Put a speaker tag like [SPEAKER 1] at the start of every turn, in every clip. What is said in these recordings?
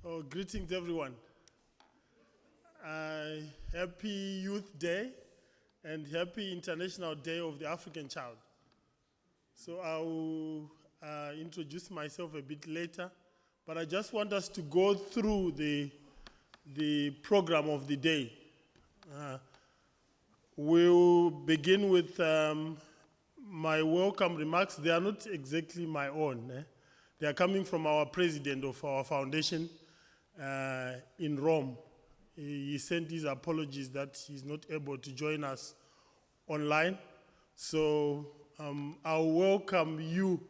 [SPEAKER 1] Oh, greetings, everyone. Happy Youth Day and happy International Day of the African Child. So I will introduce myself a bit later, but I just want us to go through the program of the day. We'll begin with my welcome remarks. They are not exactly my own. They are coming from our president of our foundation in Rome. He sent his apologies that he's not able to join us online. So I'll welcome you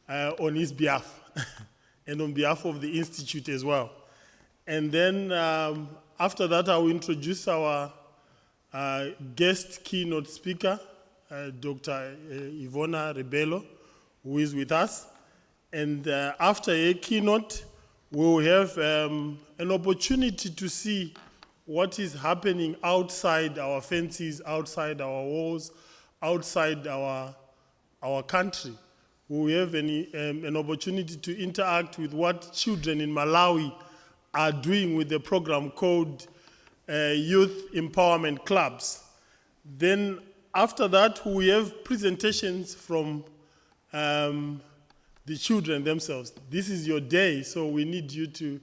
[SPEAKER 1] on his behalf and on behalf of the Institute as well. And then after that, I will introduce our guest keynote speaker, Dr. Ivona Rebelo, who is with us. And after a keynote, we'll have an opportunity to see what is happening outside our fences, outside our walls, outside our country. We'll have an opportunity to interact with what children in Malawi are doing with the program called Youth Empowerment Clubs. Then after that, we have presentations from the children themselves. This is your day, so we need you to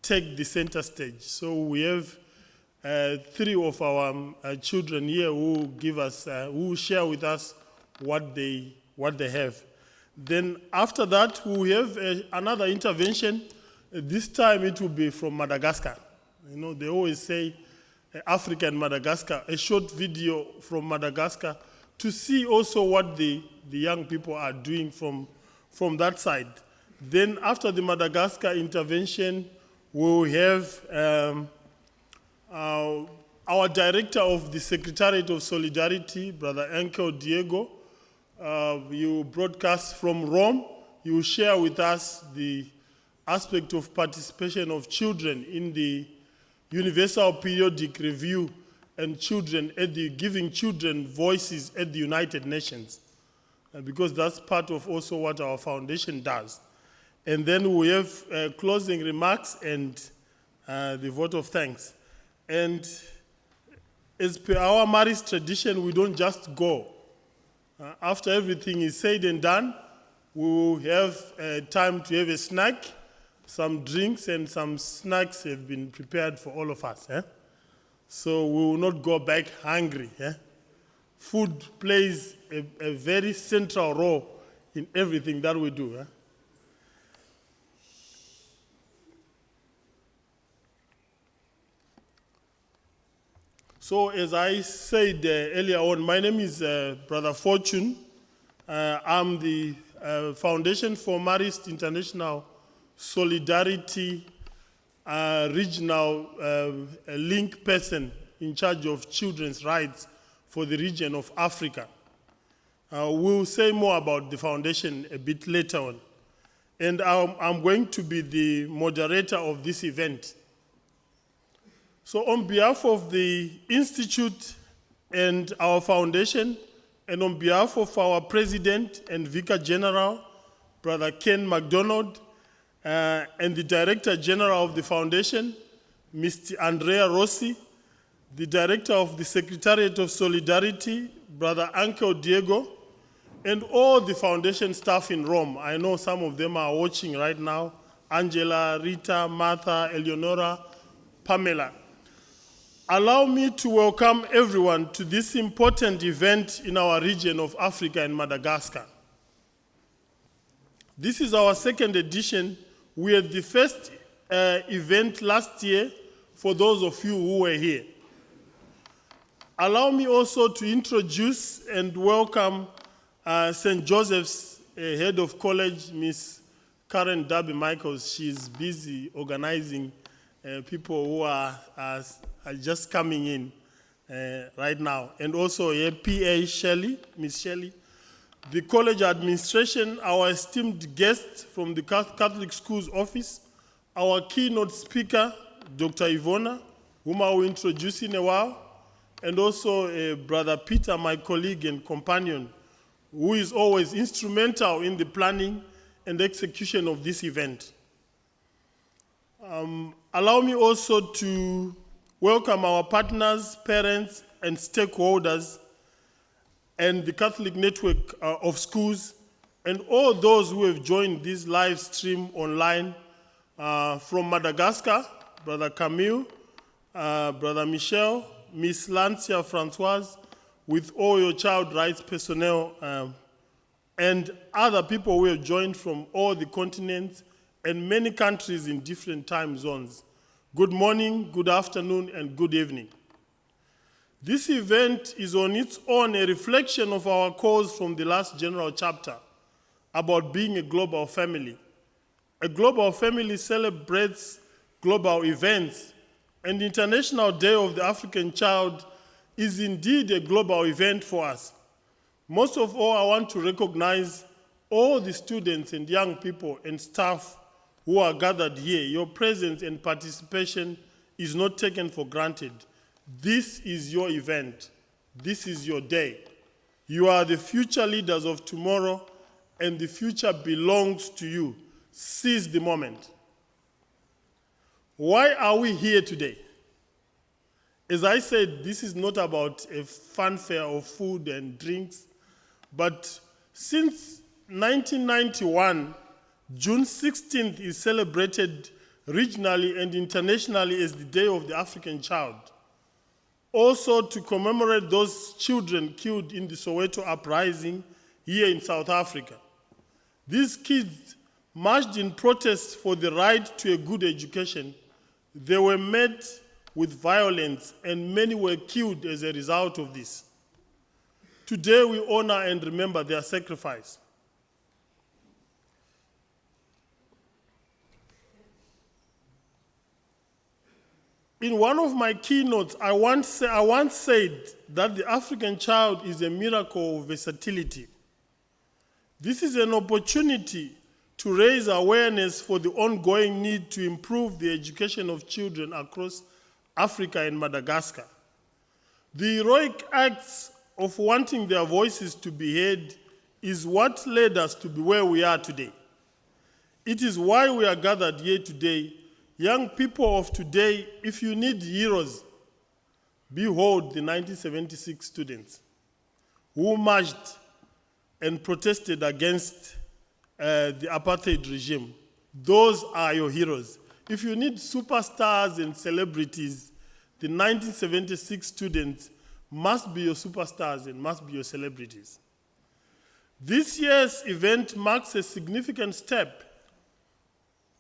[SPEAKER 1] take the center stage. So we have 3 of our children here who give us, who share with us what they have. Then after that, we have another intervention. This time it will be from Madagascar. You know, they always say Africa and Madagascar, a short video from Madagascar to see also what the young people are doing from that side. Then after the Madagascar intervention, we'll have our director of the Secretariat of Solidarity, Brother Angel Diego. You broadcast from Rome. You will share with us the aspect of participation of children in the Universal Periodic Review and children at the giving children voices at the United Nations. Because that's part of also what our foundation does. And then we have closing remarks and the vote of thanks. And as per our Marist tradition, we don't just go. After everything is said and done, we will have time to have a snack, some drinks, and some snacks have been prepared for all of us. So we will not go back hungry. Food plays a very central role in everything that we do. So as I said earlier on, my name is Brother Fortune. I'm the Foundation for Marist International Solidarity Regional Link person in charge of children's rights for the region of Africa. We'll say more about the foundation a bit later on. And I'm going to be the moderator of this event. So on behalf of the Institute and our foundation, and on behalf of our President and Vicar General, Brother Ken MacDonald, and the Director General of the foundation, Mr. Andrea Rossi, the Director of the Secretariat of Solidarity, Brother Angel Diego, and all the foundation staff in Rome. I know some of them are watching right now. Angela, Rita, Martha, Eleonora, Pamela. Allow me to welcome everyone to this important event in our region of Africa and Madagascar. This is our second edition. We had the first event last year for those of you who were here. Allow me also to introduce and welcome St. Joseph's head of college, Miss Karen Darby Michaels. She's busy organizing people who are just coming in right now. And also PA Shelley, Miss Shelley. The college administration, our esteemed guests from the Catholic Schools Office, our keynote speaker, Dr. Ivona, whom I will introduce in a while, and also Brother Peter, my colleague and companion, who is always instrumental in the planning and execution of this event. Allow me also to welcome our partners, parents, and stakeholders, and the Catholic Network of Schools, and all those who have joined this live stream online from Madagascar, Brother Camille, Brother Michel, Miss Lancia Francoise, with all your child rights personnel, and other people who have joined from all the continents and many countries in different time zones. Good morning, good afternoon, and good evening. This event is on its own a reflection of our cause from the last general chapter about being a global family. A global family celebrates global events, and the International Day of the African Child is indeed a global event for us. Most of all, I want to recognize all the students and young people and staff who are gathered here. Your presence and participation is not taken for granted. This is your event. This is your day. You are the future leaders of tomorrow, and the future belongs to you. Seize the moment. Why are we here today? As I said, this is not about a fanfare of food and drinks, but since 1991, June 16th is celebrated regionally and internationally as the Day of the African Child. Also to commemorate those children killed in the Soweto uprising here in South Africa. These kids marched in protest for the right to a good education. They were met with violence, and many were killed as a result of this. Today we honor and remember their sacrifice. In one of my keynotes, I once said that the African child is a miracle of versatility. This is an opportunity to raise awareness for the ongoing need to improve the education of children across Africa and Madagascar. The heroic acts of wanting their voices to be heard is what led us to be where we are today. It is why we are gathered here today. Young people of today, if you need heroes, behold the 1976 students who marched and protested against the apartheid regime. Those are your heroes. If you need superstars and celebrities, the 1976 students must be your superstars and must be your celebrities. This year's event marks a significant step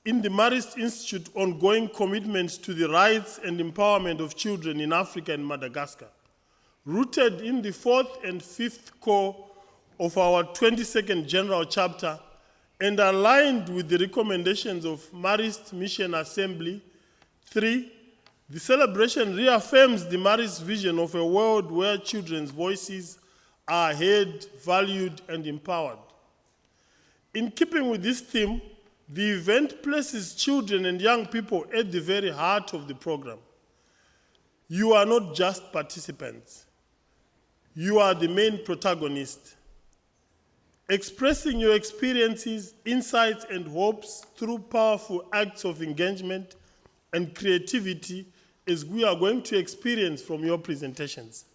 [SPEAKER 1] in the Marist Institute's ongoing commitments to the rights and empowerment of children in Africa and Madagascar, rooted in the fourth and fifth core of our 22nd General Chapter and aligned with the recommendations of Marist Mission Assembly. 3, the celebration reaffirms the Marist vision of a world where children's voices are heard, valued, and empowered. In keeping with this theme, the event places children and young people at the very heart of the program. You are not just participants. You are the main protagonists, expressing your experiences, insights, and hopes through powerful acts of engagement and creativity, as we are going to experience from your presentations.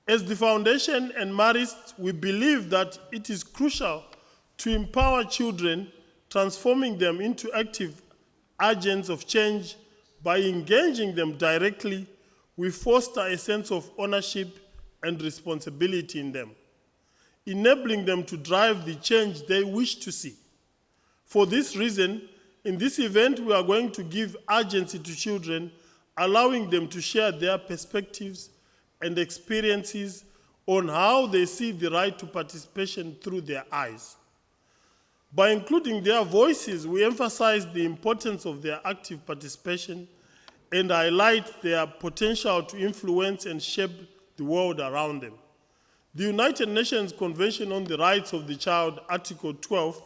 [SPEAKER 1] As the Foundation and Marist, we believe that it is crucial to empower children, transforming them into active agents of change. By engaging them directly, we foster a sense of ownership and responsibility in them, enabling them to drive the change they wish to see. For this reason, in this event, we are going to give agency to children, allowing them to share their perspectives and experiences on how they see the right to participation through their eyes. By including their voices, we emphasize the importance of their active participation and highlight their potential to influence and shape the world around them. The United Nations Convention on the Rights of the Child, Article 12,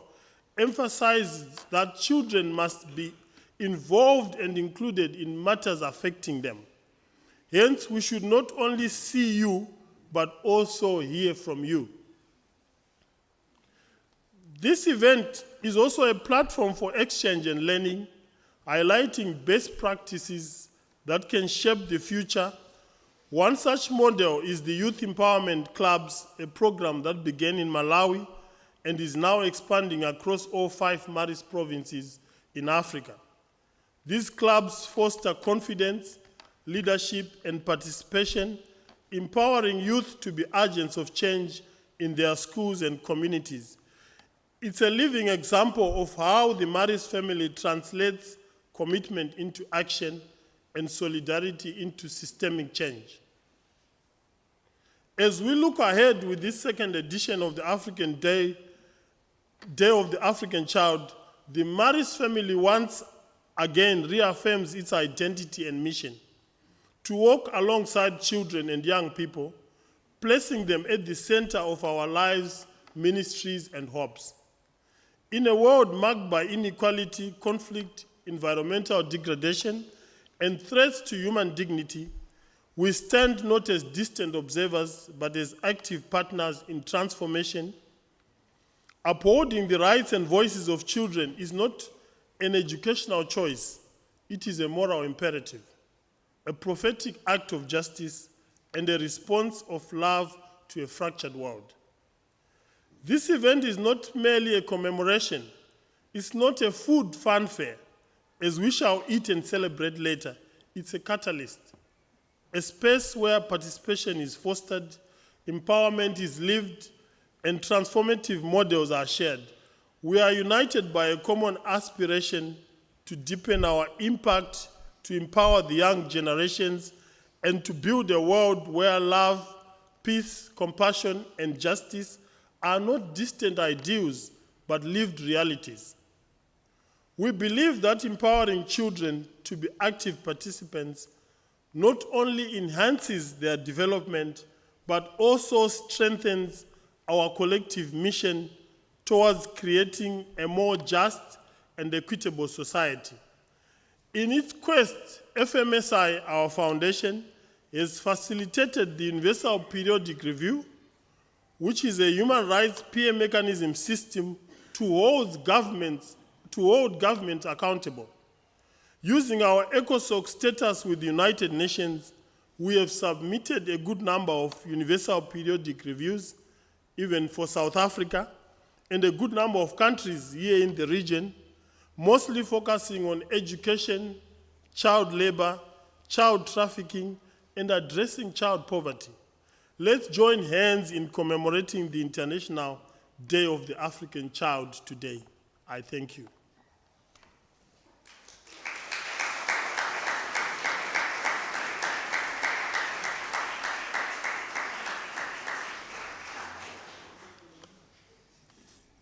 [SPEAKER 1] emphasizes that children must be involved and included in matters affecting them. Hence, we should not only see you, but also hear from you. This event is also a platform for exchange and learning, highlighting best practices that can shape the future. One such model is the Youth Empowerment Clubs, a program that began in Malawi and is now expanding across all 5 Marist provinces in Africa. These clubs foster confidence, leadership, and participation, empowering youth to be agents of change in their schools and communities. It's a living example of how the Marist family translates commitment into action and solidarity into systemic change. As we look ahead with this second edition of the African Day of the African Child, the Marist family once again reaffirms its identity and mission to walk alongside children and young people, placing them at the center of our lives, ministries, and hopes. In a world marked by inequality, conflict, environmental degradation, and threats to human dignity, we stand not as distant observers, but as active partners in transformation. Upholding the rights and voices of children is not an educational choice, it is a moral imperative, a prophetic act of justice, and a response of love to a fractured world. This event is not merely a commemoration, it's not a food fanfare, as we shall eat and celebrate later. It's a catalyst, a space where participation is fostered, empowerment is lived, and transformative models are shared. We are united by a common aspiration to deepen our impact, to empower the young generations, and to build a world where love, peace, compassion, and justice are not distant ideals, but lived realities. We believe that empowering children to be active participants not only enhances their development, but also strengthens our collective mission towards creating a more just and equitable society. In its quest, FMSI, our foundation, has facilitated the Universal Periodic Review, which is a human rights peer mechanism system to hold government accountable. Using our ECOSOC status with the United Nations, we have submitted a good number of Universal Periodic Reviews, even for South Africa, and a good number of countries here in the region, mostly focusing on education, child labor, child trafficking, and addressing child poverty. Let's join hands in commemorating the International Day of the African Child today. I thank you.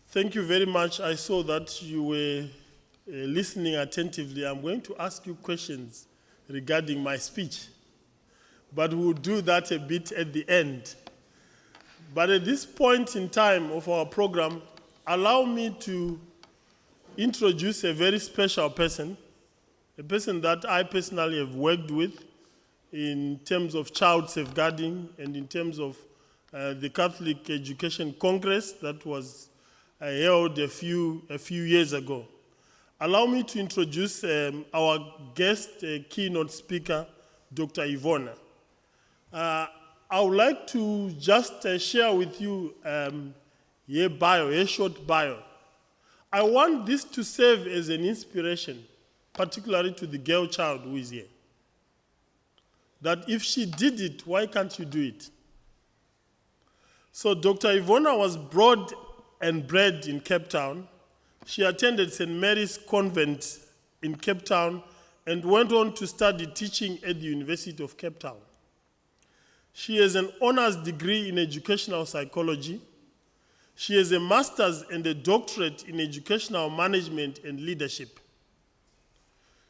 [SPEAKER 1] Thank you very much. I saw that you were listening attentively. I'm going to ask you questions regarding my speech, but we'll do that a bit at the end. But at this point in time of our program, allow me to introduce a very special person, a person that I personally have worked with in terms of child safeguarding and in terms of the Catholic Education Congress that was held a few years ago. Allow me to introduce our guest keynote speaker, Dr. Ivona. I would like to just share with you a short bio. I want this to serve as an inspiration, particularly to the girl child who is here. That if she did it, why can't you do it? So Dr. Ivona was brought and bred in Cape Town. She attended St. Mary's Convent in Cape Town and went on to study teaching at the University of Cape Town. She has an honors degree in educational psychology. She has a master's and a doctorate in educational management and leadership.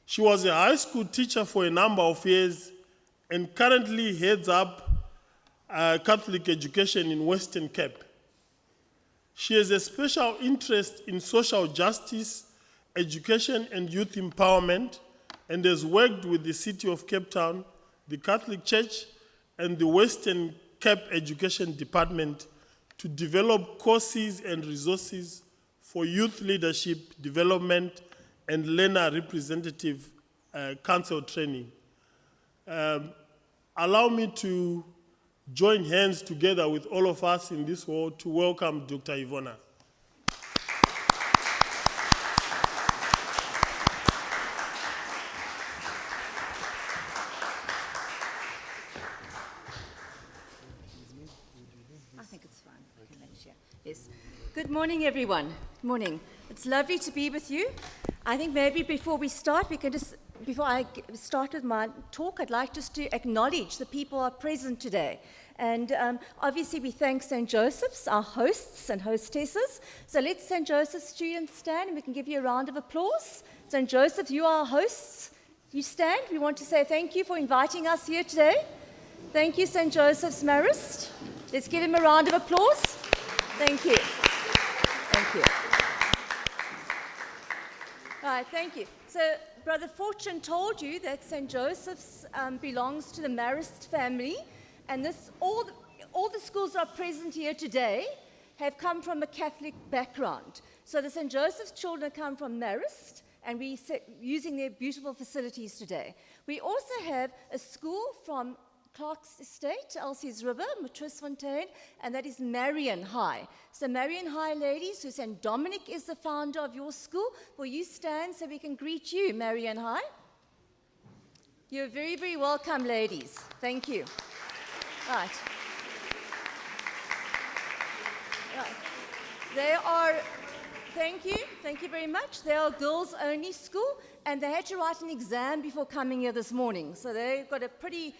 [SPEAKER 1] She was a high school teacher for a number of years and currently heads up Catholic education in Western Cape. She has a special interest in social justice, education, and youth empowerment, and has worked with the City of Cape Town, the Catholic Church, and the Western Cape Education Department to develop courses and resources for youth leadership development and learner representative council training. Allow me to join hands together with all of us in this hall to welcome Dr. Ivona.
[SPEAKER 2] I think it's fine. Okay, let's share. Yes. Good morning, everyone. Good morning. It's lovely to be with you. I think maybe before we start, before I start with my talk, I'd like just to acknowledge the people who are present today. And obviously we thank St. Joseph's, our hosts and hostesses. So let St. Joseph's students stand and we can give you a round of applause. St. Joseph, you are our hosts. You stand. We want to say thank you for inviting us here today. Thank you, St. Joseph's Marist. Let's give him a round of applause. Thank you. Thank you. All right, thank you. So Brother Fortune told you that St. Joseph's belongs to the Marist family, and all the schools that are present here today have come from a Catholic background. So the St. Joseph's children come from Marist, and we're using their beautiful facilities today. We also have a school from Clark's Estate, Elsie's River, Matrisfontein, and that is Marion High. So Marion High ladies, who St. Dominic is the founder of your school, will you stand so we can greet you, Marion High? You're very, very welcome, ladies. Thank you. Right. They are, thank you very much. They are a girls-only school, and they had to write an exam before coming here this morning. So they've got a pretty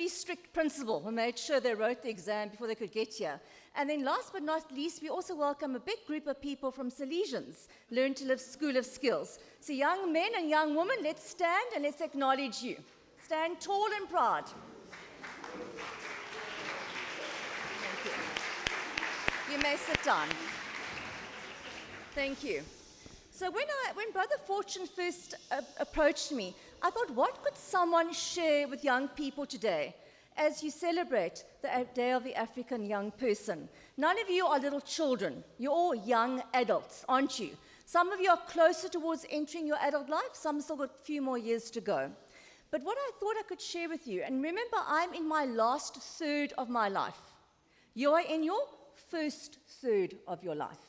[SPEAKER 2] strict principal who made sure they wrote the exam before they could get here. And then last but not least, we also welcome a big group of people from Salesians, Learn to Live School of Skills. So young men and young women, let's stand and let's acknowledge you. Stand tall and proud. Thank you. You may sit down. Thank you. So when Brother Fortune first approached me, I thought, what could someone share with young people today as you celebrate the Day of the African Young Person? None of you are little children. You're all young adults, aren't you? Some of you are closer towards entering your adult life. Some still got a few more years to go. But what I thought I could share with you, and remember, I'm in my last third of my life. You are in your first third of your life.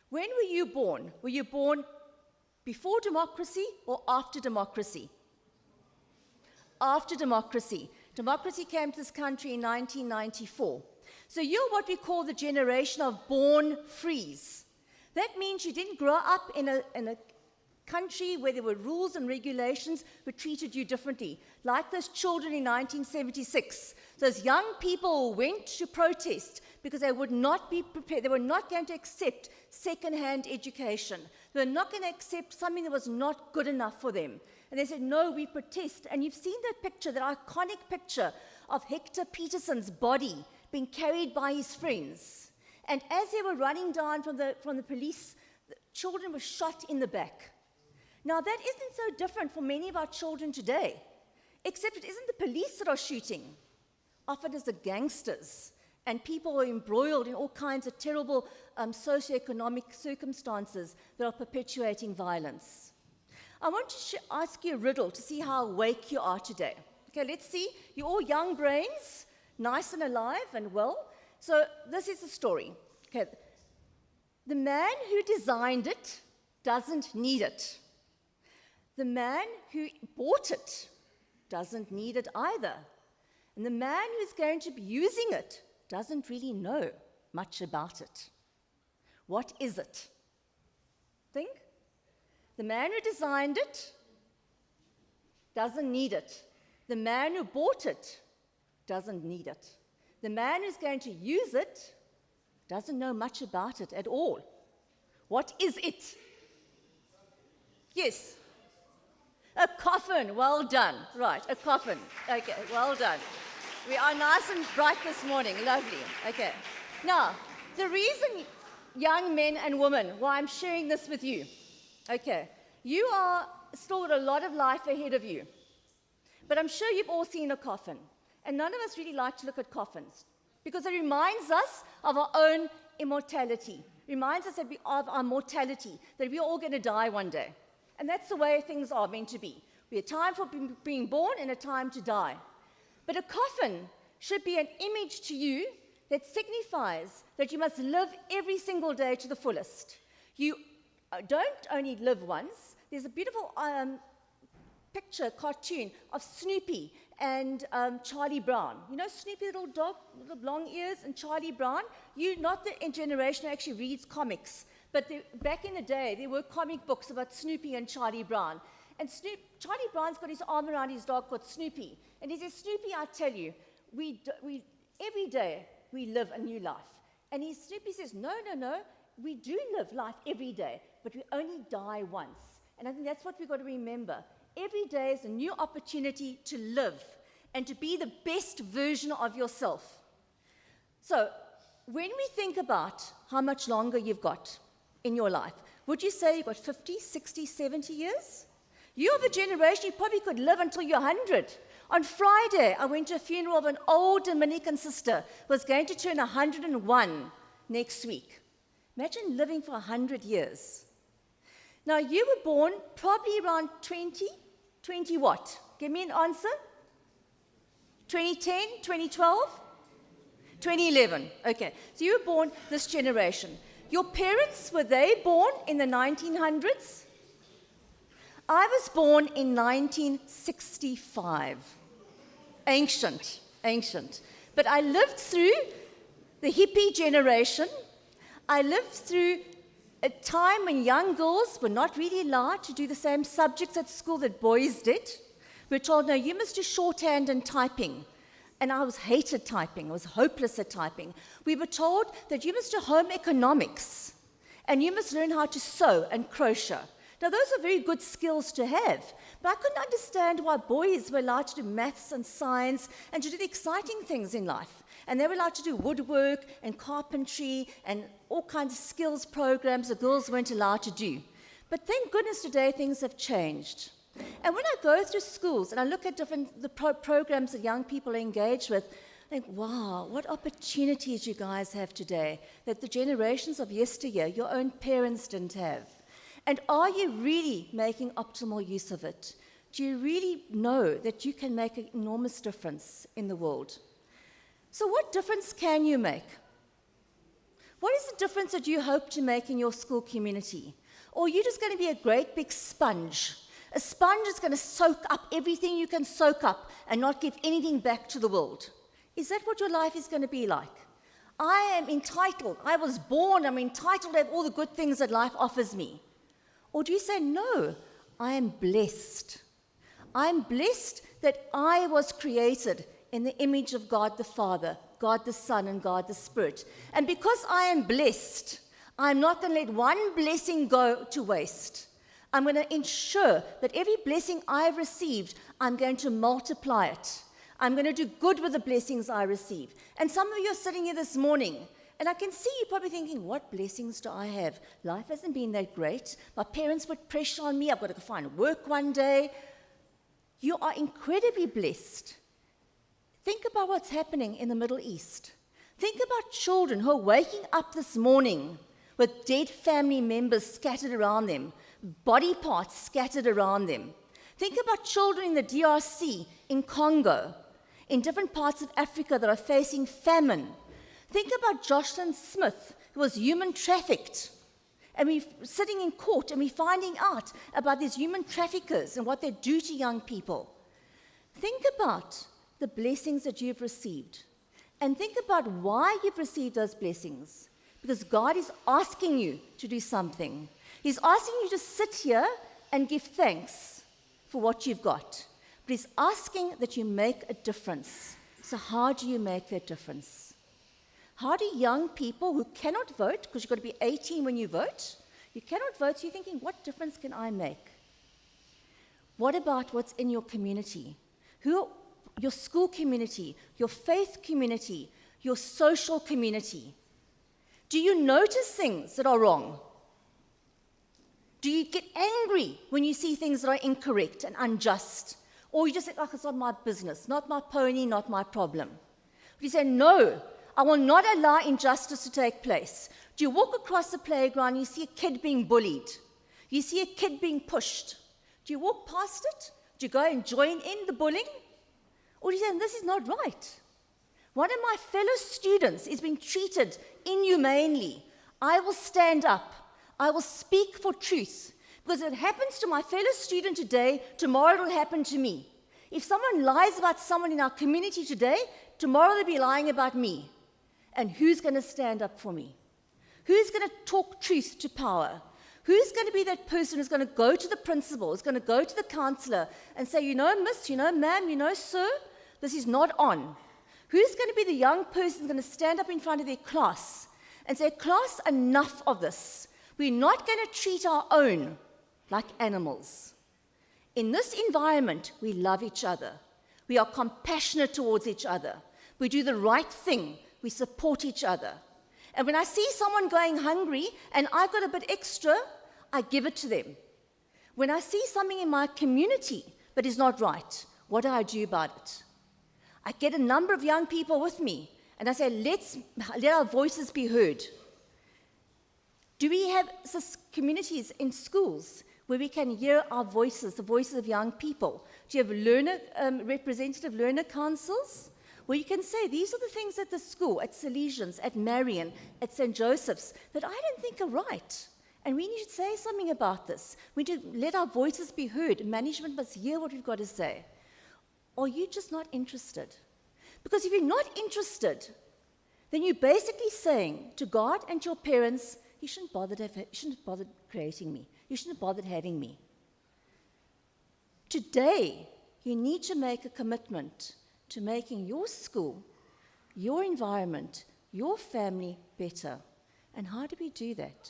[SPEAKER 2] When were you born? Were you born before democracy or after democracy? After democracy. Democracy came to this country in 1994. So you're what we call the generation of born frees. That means you didn't grow up in a country where there were rules and regulations which treated you differently, like those children in 1976. Those young people went to protest because they would not be prepared. They were not going to accept second-hand education. They were not going to accept something that was not good enough for them. And they said, no, we protest. And you've seen that picture, that iconic picture of Hector Peterson's body being carried by his friends. And as they were running down from the police, the children were shot in the back. Now, that isn't so different for many of our children today, except it isn't the police that are shooting. Often it's the gangsters, and people are embroiled in all kinds of terrible socioeconomic circumstances that are perpetuating violence. I want to ask you a riddle to see how awake you are today. Okay, let's see. You're all young brains, nice and alive and well. So this is the story. Okay, the man who designed it doesn't need it. The man who bought it doesn't need it either. And the man who's going to be using it doesn't really know much about it. What is it? Think? The man who designed it doesn't need it. The man who bought it doesn't need it. The man who's going to use it doesn't know much about it at all. What is it? Yes. A coffin. Well done. Right, a coffin. Okay, well done. We are nice and bright this morning. Lovely. Okay. Now, the reason, young men and women, why I'm sharing this with you, okay, you are still got a lot of life ahead of you. But I'm sure you've all seen a coffin. And none of us really like to look at coffins because it reminds us of our own immortality. Reminds us of our mortality, that we're all going to die one day. And that's the way things are meant to be. We have a time for being born and a time to die. But a coffin should be an image to you that signifies that you must live every single day to the fullest. You don't only live once. There's a beautiful cartoon of Snoopy and Charlie Brown. You know Snoopy, the little dog with the long ears, and Charlie Brown? You're not the generation who actually reads comics, but back in the day, there were comic books about Snoopy and Charlie Brown. And Charlie Brown's got his arm around his dog called Snoopy. And he says, Snoopy, I tell you, we every day we live a new life. And Snoopy says, no, we do live life every day, but we only die once. And I think that's what we've got to remember. Every day is a new opportunity to live and to be the best version of yourself. So when we think about how much longer you've got in your life, would you say you've got 50, 60, 70 years? You're the generation you probably could live until you're 100. On Friday, I went to a funeral of an old Dominican sister who was going to turn 101 next week. Imagine living for 100 years. Now, you were born probably around 20 what? Give me an answer. 2010, 2012? 2011. Okay, so you were born this generation. Your parents, were they born in the 1900s? I was born in 1965. Ancient. But I lived through the hippie generation. I lived through a time when young girls were not really allowed to do the same subjects at school that boys did. We were told, no, you must do shorthand and typing. And I hated typing. I was hopeless at typing. We were told that you must do home economics, and you must learn how to sew and crochet. Now, those are very good skills to have, but I couldn't understand why boys were allowed to do maths and science and to do the exciting things in life. And they were allowed to do woodwork and carpentry and all kinds of skills programs that girls weren't allowed to do. But thank goodness today things have changed. And when I go through schools and I look at the programs that young people are engaged with, I think, wow, what opportunities you guys have today that the generations of yesteryear, your own parents didn't have. And are you really making optimal use of it? Do you really know that you can make an enormous difference in the world? So what difference can you make? What is the difference that you hope to make in your school community? Or are you just going to be a great big sponge? A sponge is going to soak up everything you can soak up and not give anything back to the world. Is that what your life is going to be like? I am entitled. I was born. I'm entitled to have all the good things that life offers me. Or do you say, no, I am blessed. I'm blessed that I was created in the image of God the Father, God the Son, and God the Spirit. And because I am blessed, I'm not going to let one blessing go to waste. I'm going to ensure that every blessing I've received, I'm going to multiply it. I'm going to do good with the blessings I receive. And some of you are sitting here this morning, and I can see you probably thinking, what blessings do I have? Life hasn't been that great. My parents put pressure on me. I've got to go find work one day. You are incredibly blessed. Think about what's happening in the Middle East. Think about children who are waking up this morning with dead family members scattered around them, body parts scattered around them. Think about children in the DRC, in Congo, in different parts of Africa that are facing famine. Think about Jocelyn Smith, who was human trafficked. And we're sitting in court and we're finding out about these human traffickers and what they do to young people. Think about the blessings that you've received. And think about why you've received those blessings. Because God is asking you to do something. He's asking you to sit here and give thanks for what you've got. But he's asking that you make a difference. So how do you make that difference? How do young people who cannot vote, because you've got to be 18 when you vote, you cannot vote, so you're thinking, what difference can I make? What about what's in your community? Your school community, your faith community, your social community? Do you notice things that are wrong? Do you get angry when you see things that are incorrect and unjust? Or you just say, oh, it's not my business, not my pony, not my problem. You say, no, I will not allow injustice to take place. Do you walk across the playground and you see a kid being bullied? You see a kid being pushed. Do you walk past it? Do you go and join in the bullying? Or do you say, this is not right? One of my fellow students is being treated inhumanely. I will stand up. I will speak for truth. Because if it happens to my fellow student today, tomorrow it will happen to me. If someone lies about someone in our community today, tomorrow they'll be lying about me. And who's going to stand up for me? Who's going to talk truth to power? Who's going to be that person who's going to go to the principal, who's going to go to the counselor and say, miss, ma'am, sir, this is not on. Who's going to be the young person who's going to stand up in front of their class and say, class, enough of this. We're not going to treat our own like animals. In this environment, we love each other. We are compassionate towards each other. We do the right thing. We support each other. And when I see someone going hungry and I've got a bit extra, I give it to them. When I see something in my community that is not right, what do I do about it? I get a number of young people with me and I say, let our voices be heard. Do we have communities in schools where we can hear our voices, the voices of young people? Do you have representative learner councils where you can say, these are the things at the school, at Salesians, at Marion, at St. Joseph's, that I don't think are right. And we need to say something about this. We need to let our voices be heard. Management must hear what we've got to say. Or are you just not interested? Because if you're not interested, then you're basically saying to God and to your parents, you shouldn't have bothered creating me. You shouldn't have bothered having me. Today, you need to make a commitment to making your school, your environment, your family better. And how do we do that?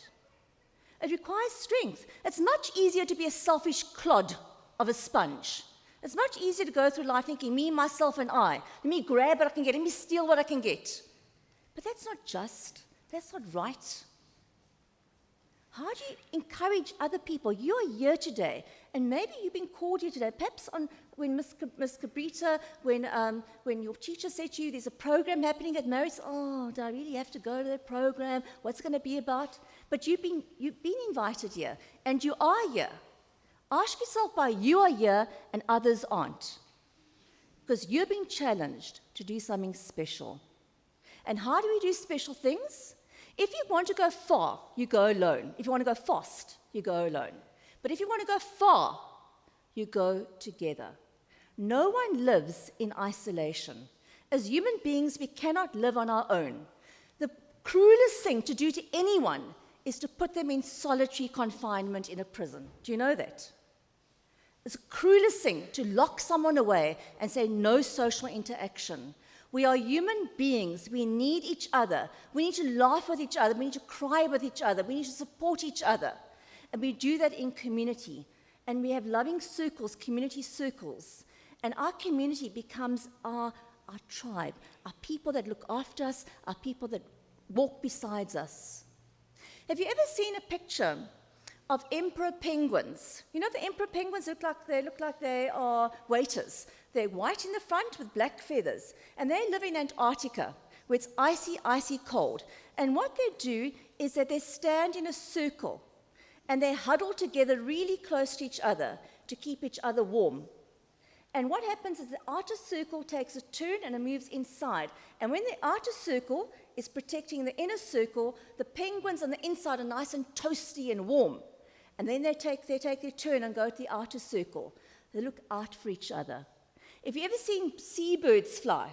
[SPEAKER 2] It requires strength. It's much easier to be a selfish clod of a sponge. It's much easier to go through life thinking, me, myself, and I. Let me grab what I can get. Let me steal what I can get. But that's not just. That's not right. How do you encourage other people? You're here today, and maybe you've been called here today. Perhaps when Miss Cabrita, when your teacher said to you, there's a program happening at Marist, oh, do I really have to go to that program? What's it going to be about? But you've been invited here, and you are here. Ask yourself why you are here and others aren't. Because you're being challenged to do something special. And how do we do special things? If you want to go far, you go alone. If you want to go fast, you go alone. But if you want to go far, you go together. No one lives in isolation. As human beings, we cannot live on our own. The cruelest thing to do to anyone is to put them in solitary confinement in a prison. Do you know that? It's the cruelest thing to lock someone away and say no social interaction. We are human beings. We need each other. We need to laugh with each other. We need to cry with each other. We need to support each other. And we do that in community. And we have loving circles, community circles. And our community becomes our tribe, our people that look after us, our people that walk beside us. Have you ever seen a picture of emperor penguins? You know, the emperor penguins look like they are waiters. They're white in the front with black feathers, and they live in Antarctica, where it's icy, icy cold. And what they do is that they stand in a circle, and they huddle together really close to each other to keep each other warm. And what happens is the outer circle takes a turn and it moves inside. And when the outer circle is protecting the inner circle, the penguins on the inside are nice and toasty and warm. And then they take their turn and go to the outer circle. They look out for each other. If you've ever seen seabirds fly,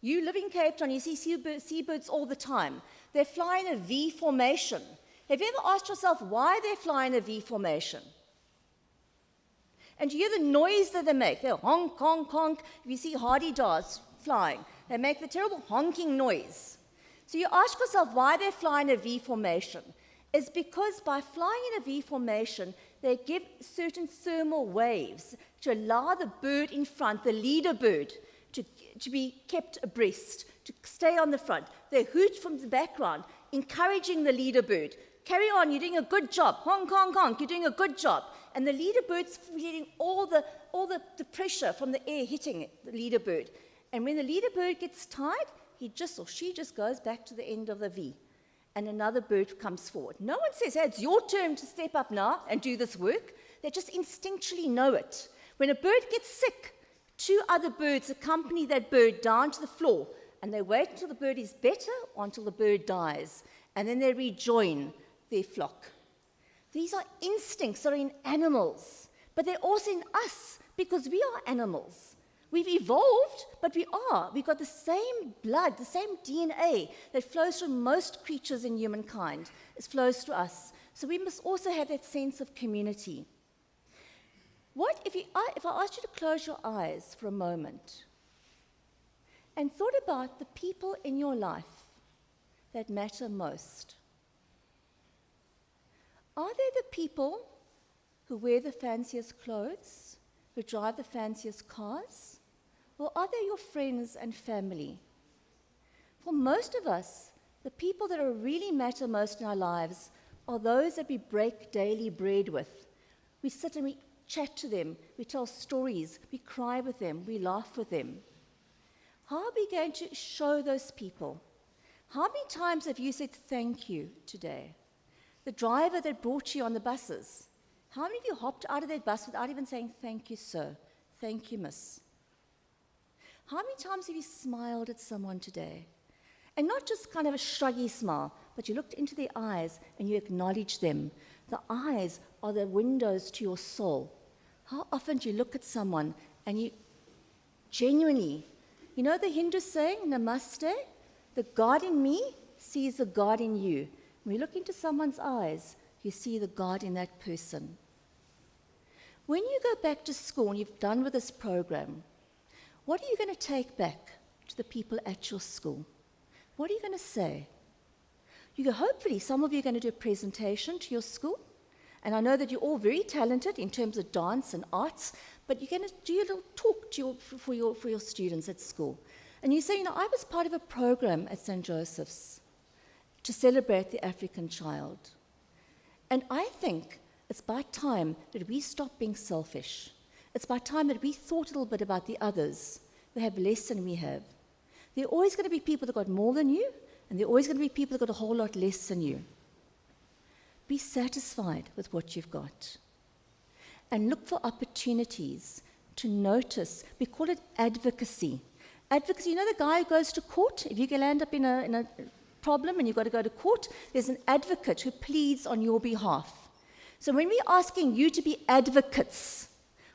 [SPEAKER 2] you live in Cape Town, you see seabirds all the time. They fly in a V formation. Have you ever asked yourself why they fly in a V formation? And you hear the noise that they make. They honk, honk, honk. If you see hardy-daws flying, they make the terrible honking noise. So you ask yourself why they fly in a V formation. It's because by flying in a V formation, they give certain thermal waves to allow the bird in front, the leader bird, to be kept abreast, to stay on the front. They hoot from the background, encouraging the leader bird. Carry on, you're doing a good job. Honk, honk, honk, you're doing a good job. And the leader bird's feeling all the pressure from the air hitting the leader bird. And when the leader bird gets tired, he or she just goes back to the end of the V. and another bird comes forward. No one says, hey, it's your turn to step up now and do this work. They just instinctually know it. When a bird gets sick, 2 other birds accompany that bird down to the floor, and they wait until the bird is better or until the bird dies, and then they rejoin their flock. These are instincts that are in animals, but they're also in us because we are animals. We've evolved, but we are. We've got the same blood, the same DNA that flows through most creatures in humankind. It flows through us. So we must also have that sense of community. What if I asked you to close your eyes for a moment and thought about the people in your life that matter most? Are they the people who wear the fanciest clothes, who drive the fanciest cars? Or are they your friends and family? For most of us, the people that really matter most in our lives are those that we break daily bread with. We sit and we chat to them, we tell stories, we cry with them, we laugh with them. How are we going to show those people? How many times have you said thank you today? The driver that brought you on the buses, how many of you hopped out of that bus without even saying thank you, sir, thank you, miss? How many times have you smiled at someone today? And not just kind of a shruggy smile, but you looked into their eyes and you acknowledged them. The eyes are the windows to your soul. How often do you look at someone and you genuinely, you know the Hindu saying, namaste, the God in me sees the God in you. When you look into someone's eyes, you see the God in that person. When you go back to school and you've done with this program, what are you going to take back to the people at your school? What are you going to say? Hopefully, some of you are going to do a presentation to your school. And I know that you're all very talented in terms of dance and arts, but you're going to do a little talk to for your students at school. And you say, I was part of a program at St. Joseph's to celebrate the African child. And I think it's by time that we stop being selfish. It's by time that we thought a little bit about the others who have less than we have. There are always going to be people that got more than you, and there are always going to be people that got a whole lot less than you. Be satisfied with what you've got. And look for opportunities to notice. We call it advocacy. Advocacy, the guy who goes to court, if you can land up in a problem and you've got to go to court, there's an advocate who pleads on your behalf. So when we're asking you to be advocates,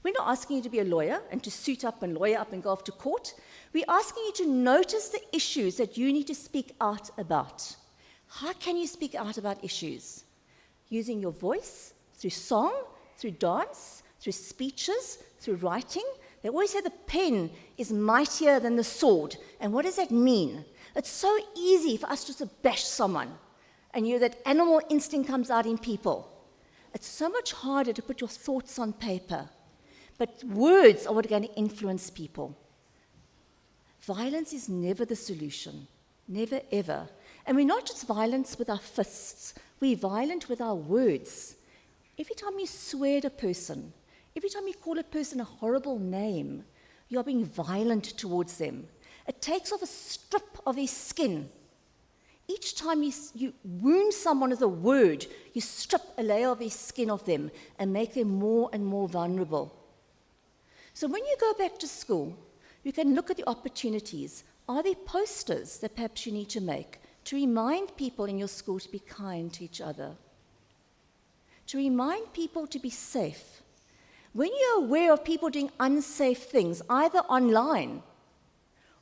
[SPEAKER 2] we're not asking you to be a lawyer and to suit up and lawyer up and go off to court. We're asking you to notice the issues that you need to speak out about. How can you speak out about issues? Using your voice, through song, through dance, through speeches, through writing. They always say the pen is mightier than the sword. And what does that mean? It's so easy for us just to bash someone. And that animal instinct comes out in people. It's so much harder to put your thoughts on paper. But words are what are going to influence people. Violence is never the solution. Never, ever. And we're not just violent with our fists. We're violent with our words. Every time you swear at a person, every time you call a person a horrible name, you are being violent towards them. It takes off a strip of their skin. Each time you wound someone with a word, you strip a layer of their skin off them and make them more and more vulnerable. So when you go back to school, you can look at the opportunities. Are there posters that perhaps you need to make to remind people in your school to be kind to each other? To remind people to be safe. When you're aware of people doing unsafe things, either online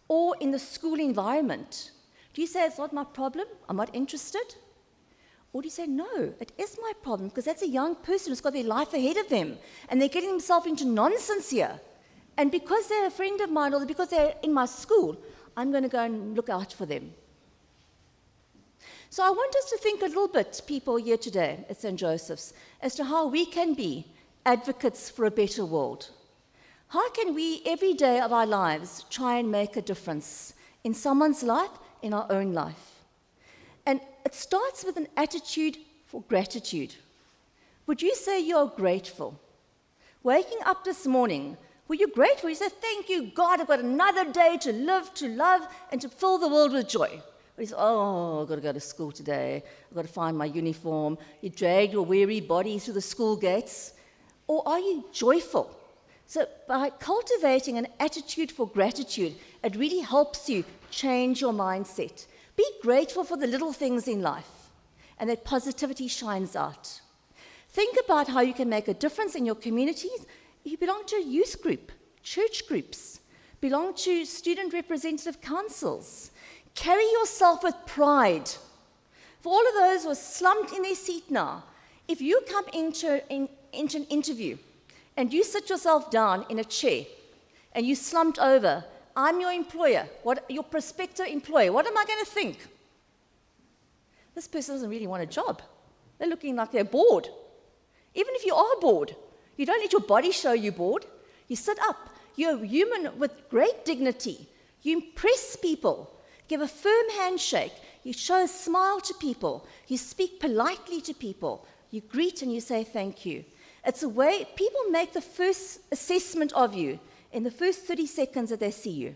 [SPEAKER 2] or in the school environment, do you say, it's not my problem, I'm not interested? Or do you say, no, it is my problem, because that's a young person who's got their life ahead of them, and they're getting themselves into nonsense here. And because they're a friend of mine, or because they're in my school, I'm going to go and look out for them. So I want us to think a little bit, people here today at St. Joseph's, as to how we can be advocates for a better world. How can we, every day of our lives, try and make a difference in someone's life, in our own life? And it starts with an attitude for gratitude. Would you say you're grateful? Waking up this morning, were you grateful? You said, thank you, God, I've got another day to live, to love, and to fill the world with joy. Or it's, oh, I've got to go to school today. I've got to find my uniform. You drag your weary body through the school gates. Or are you joyful? So by cultivating an attitude for gratitude, it really helps you change your mindset. Be grateful for the little things in life, and that positivity shines out. Think about how you can make a difference in your communities. You belong to a youth group, church groups, belong to student representative councils. Carry yourself with pride. For all of those who are slumped in their seat now, if you come into an interview and you sit yourself down in a chair and you slumped over, I'm your employer, your prospective employer, what am I going to think? This person doesn't really want a job. They're looking like they're bored. Even if you are bored, you don't let your body show you bored. You sit up. You're human with great dignity. You impress people. Give a firm handshake. You show a smile to people. You speak politely to people. You greet and you say thank you. It's a way people make the first assessment of you in the first 30 seconds that they see you.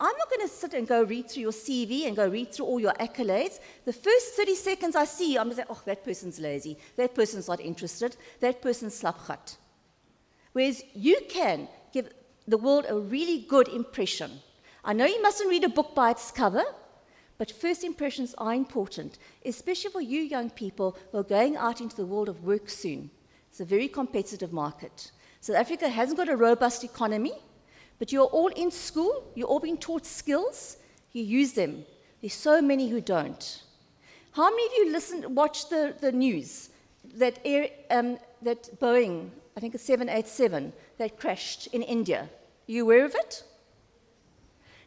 [SPEAKER 2] I'm not going to sit and go read through your CV and go read through all your accolades. The first 30 seconds I see you, I'm going to say, oh, that person's lazy. That person's not interested. That person's slapgat. Whereas you can give the world a really good impression. I know you mustn't read a book by its cover, but first impressions are important, especially for you young people who are going out into the world of work soon. It's a very competitive market. South Africa hasn't got a robust economy, but you're all in school, you're all being taught skills, you use them. There's so many who don't. How many of you watch the news that Boeing, I think it's 787, that crashed in India? Are you aware of it?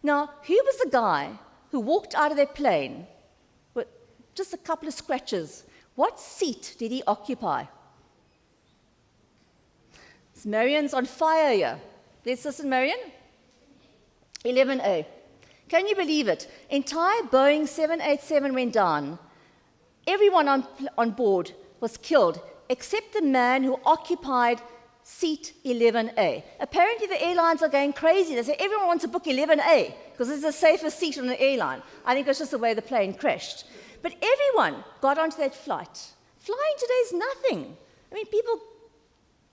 [SPEAKER 2] Now, who was the guy who walked out of that plane with just a couple of scratches? What seat did he occupy? Marion's on fire here. Let's listen, Marion. 11A. Can you believe it? Entire Boeing 787 went down. Everyone on board was killed, except the man who occupied seat 11A. Apparently the airlines are going crazy. They say everyone wants to book 11A because it's the safest seat on the airline. I think it's just the way the plane crashed. But everyone got onto that flight. Flying today is nothing. I mean, people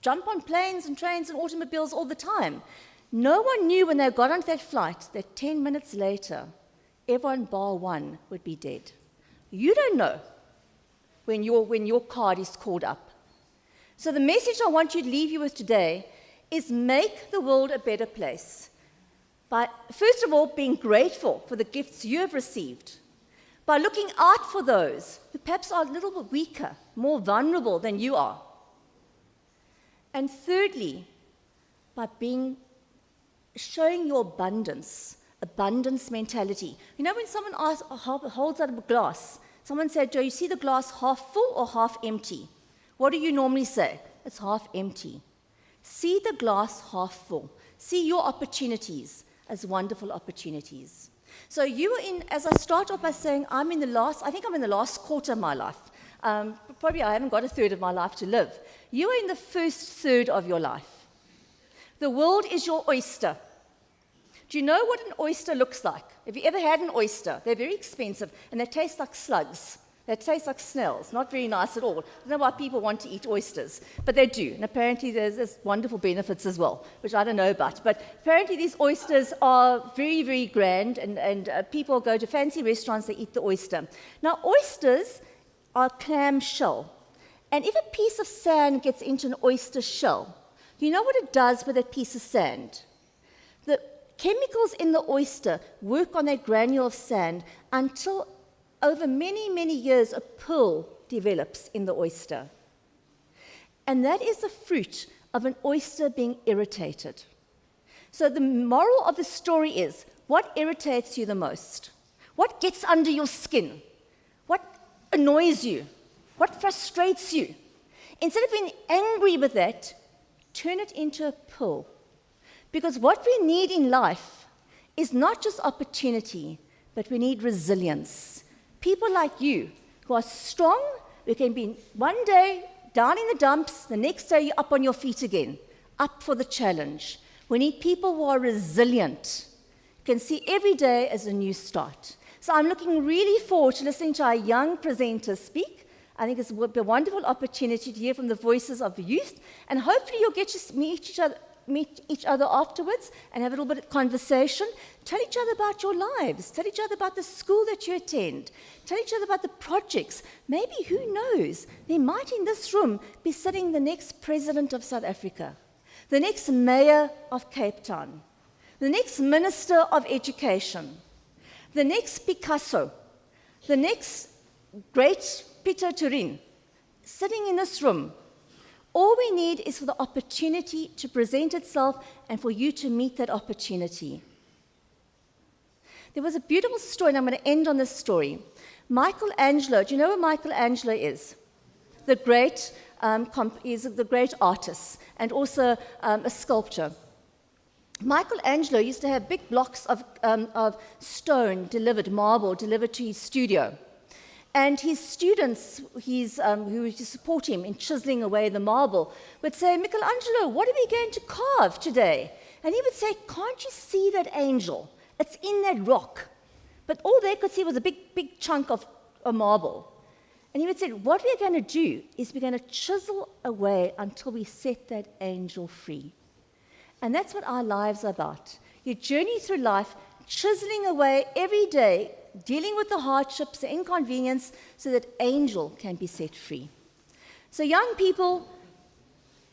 [SPEAKER 2] jump on planes and trains and automobiles all the time. No one knew when they got onto that flight that 10 minutes later, everyone bar one would be dead. You don't know when your card is called up. So the message I want you to leave you with today is make the world a better place. By, first of all, being grateful for the gifts you have received. By looking out for those who perhaps are a little bit weaker, more vulnerable than you are. And thirdly, by showing your abundance mentality. You know, when someone holds out a glass, someone said, Joe, you see the glass half full or half empty? What do you normally say? It's half empty. See the glass half full. See your opportunities as wonderful opportunities. So you are in, as I start off by saying, I think I'm in the last quarter of my life. Probably I haven't got a third of my life to live. You are in the first third of your life. The world is your oyster. Do you know what an oyster looks like? Have you ever had an oyster? They're very expensive, and they taste like slugs. They taste like snails, not very nice at all. I don't know why people want to eat oysters, but they do. And apparently there's wonderful benefits as well, which I don't know about. But apparently these oysters are very, very grand, and people go to fancy restaurants, they eat the oyster. Now, oysters are clam shell. And if a piece of sand gets into an oyster shell, you know what it does with that piece of sand? The chemicals in the oyster work on that granule of sand until over many, many years a pearl develops in the oyster. And that is the fruit of an oyster being irritated. So the moral of the story is, what irritates you the most? What gets under your skin? What annoys you? What frustrates you? Instead of being angry with that, turn it into a pearl. Because what we need in life is not just opportunity, but we need resilience. People like you who are strong, who can be one day down in the dumps, the next day you're up on your feet again, up for the challenge. We need people who are resilient, can see every day as a new start. So I'm looking really forward to listening to our young presenters speak. I think it's a wonderful opportunity to hear from the voices of the youth, and hopefully you'll get to meet each other afterwards and have a little bit of conversation. Tell each other about your lives. Tell each other about the school that you attend. Tell each other about the projects. Maybe, who knows, there might in this room be sitting the next president of South Africa, the next mayor of Cape Town, the next minister of education, the next Picasso, the next great Peter Turin, sitting in this room. All we need is for the opportunity to present itself and for you to meet that opportunity. There was a beautiful story, and I'm going to end on this story. Michelangelo, do you know who Michelangelo is? The great, is the great artist and also a sculptor. Michelangelo used to have big blocks of stone delivered, marble delivered to his studio. And his students, who used to support him in chiseling away the marble, would say, "Michelangelo, what are we going to carve today?" And he would say, "Can't you see that angel? It's in that rock." But all they could see was a big chunk of a marble. And he would say, "What we're going to do is we're going to chisel away until we set that angel free." And that's what our lives are about. You journey through life, chiseling away every day, dealing with the hardships, the inconvenience, so that angel can be set free. So young people,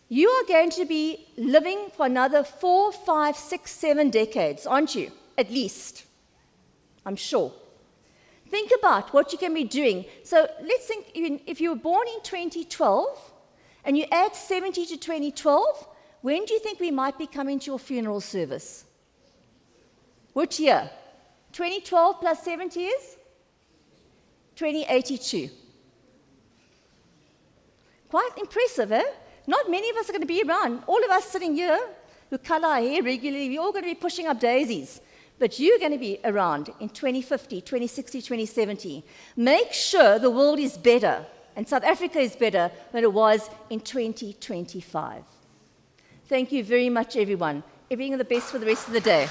[SPEAKER 2] you are going to be living for another 4, 5, 6, 7 decades, aren't you? At least, I'm sure. Think about what you can be doing. So let's think, if you were born in 2012, and you add 70 to 2012, when do you think we might be coming to your funeral service? Which year? 2012 plus 70 is? 2082. Quite impressive, eh? Not many of us are going to be around. All of us sitting here who colour our hair regularly, we're all going to be pushing up daisies. But you're going to be around in 2050, 2060, 2070. Make sure the world is better and South Africa is better than it was in 2025. Thank you very much, everyone. Everything of the best for the rest of the day.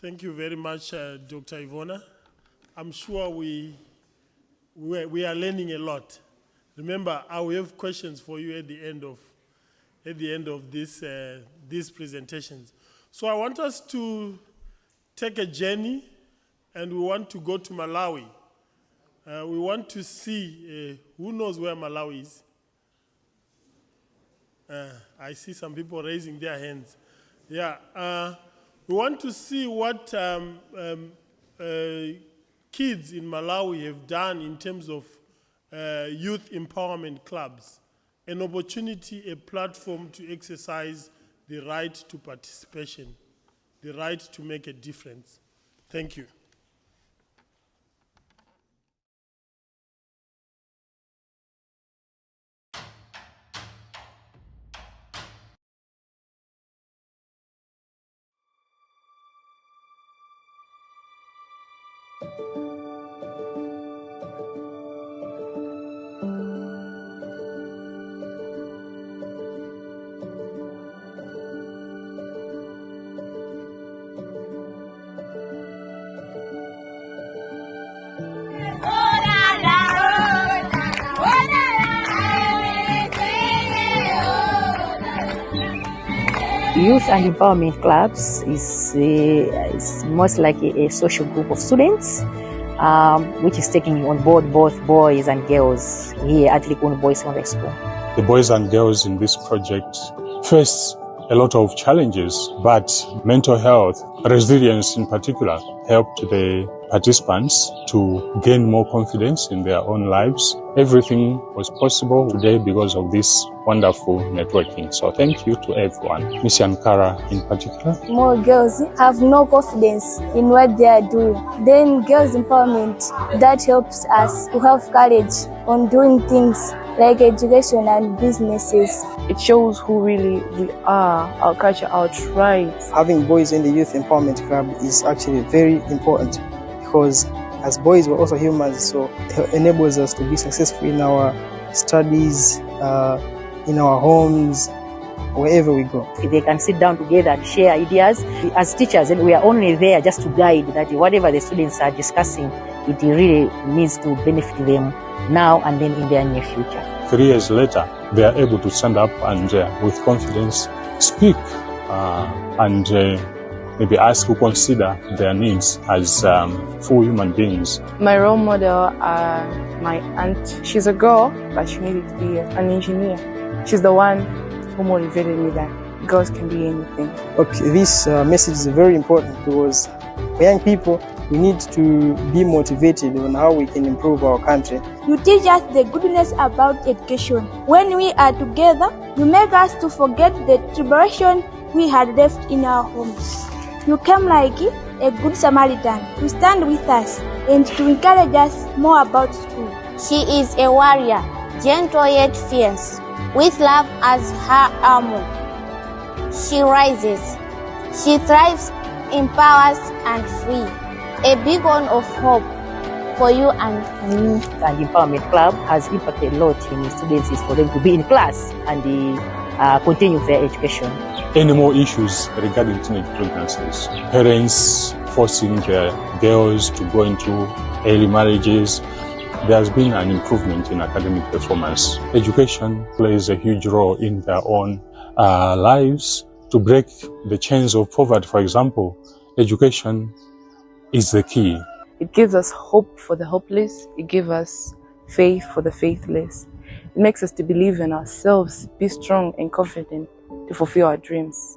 [SPEAKER 1] Thank you very much, Dr. Ivona. I'm sure we are learning a lot. Remember, I will have questions for you at the end of these presentations. So I want us to take a journey, and we want to go to Malawi. We want to see who knows where Malawi is. I see some people raising their hands. Yeah. We want to see what kids in Malawi have done in terms of youth empowerment clubs, an opportunity, a platform to exercise the right to participation, the right to make a difference. Thank you.
[SPEAKER 3] Youth and Empowerment Clubs is most like a social group of students, which is taking on board both boys and girls here at Likuni Boys Secondary School.
[SPEAKER 4] The boys and girls in this project face a lot of challenges, but mental health, resilience in particular, helped the participants to gain more confidence in their own lives. Everything was possible today because of this wonderful networking. So thank you to everyone, Miss Ankara in particular.
[SPEAKER 5] More girls have no confidence in what they are doing. Then girls empowerment, that helps us to have courage on doing things like education and businesses.
[SPEAKER 6] It shows who really we are, our culture, our tribes.
[SPEAKER 7] Having boys in the Youth Empowerment Club is actually very important because as boys we're also humans, so it enables us to be successful in our studies, in our homes, wherever we go.
[SPEAKER 3] They can sit down together and share ideas. As teachers, we are only there just to guide that whatever the students are discussing, it really needs to benefit them now and then in their near future.
[SPEAKER 4] 3 years later, they are able to stand up and with confidence speak and maybe ask to consider their needs as full human beings.
[SPEAKER 6] My role model, my aunt, she's a girl, but she needed to be an engineer. She's the one who motivated me that girls can be anything.
[SPEAKER 7] Okay, this message is very important because for young people, we need to be motivated on how we can improve our country.
[SPEAKER 5] You teach us the goodness about education. When we are together, you make us to forget the tribulation we had left in our homes. You came like a good Samaritan to stand with us and to encourage us more about school.
[SPEAKER 8] She is a warrior, gentle yet fierce, with love as her armor. She rises, she thrives, empowers and free. A beacon of hope for you and me.
[SPEAKER 3] And Empowerment Club has impacted a lot in students is for them to be in class and continue their education.
[SPEAKER 4] Any more issues regarding teenage pregnancies? Parents forcing their girls to go into early marriages. There has been an improvement in academic performance. Education plays a huge role in their own lives. To break the chains of poverty, for example, education is the key.
[SPEAKER 6] It gives us hope for the hopeless. It gives us faith for the faithless. It makes us to believe in ourselves, be strong and confident to fulfill our dreams.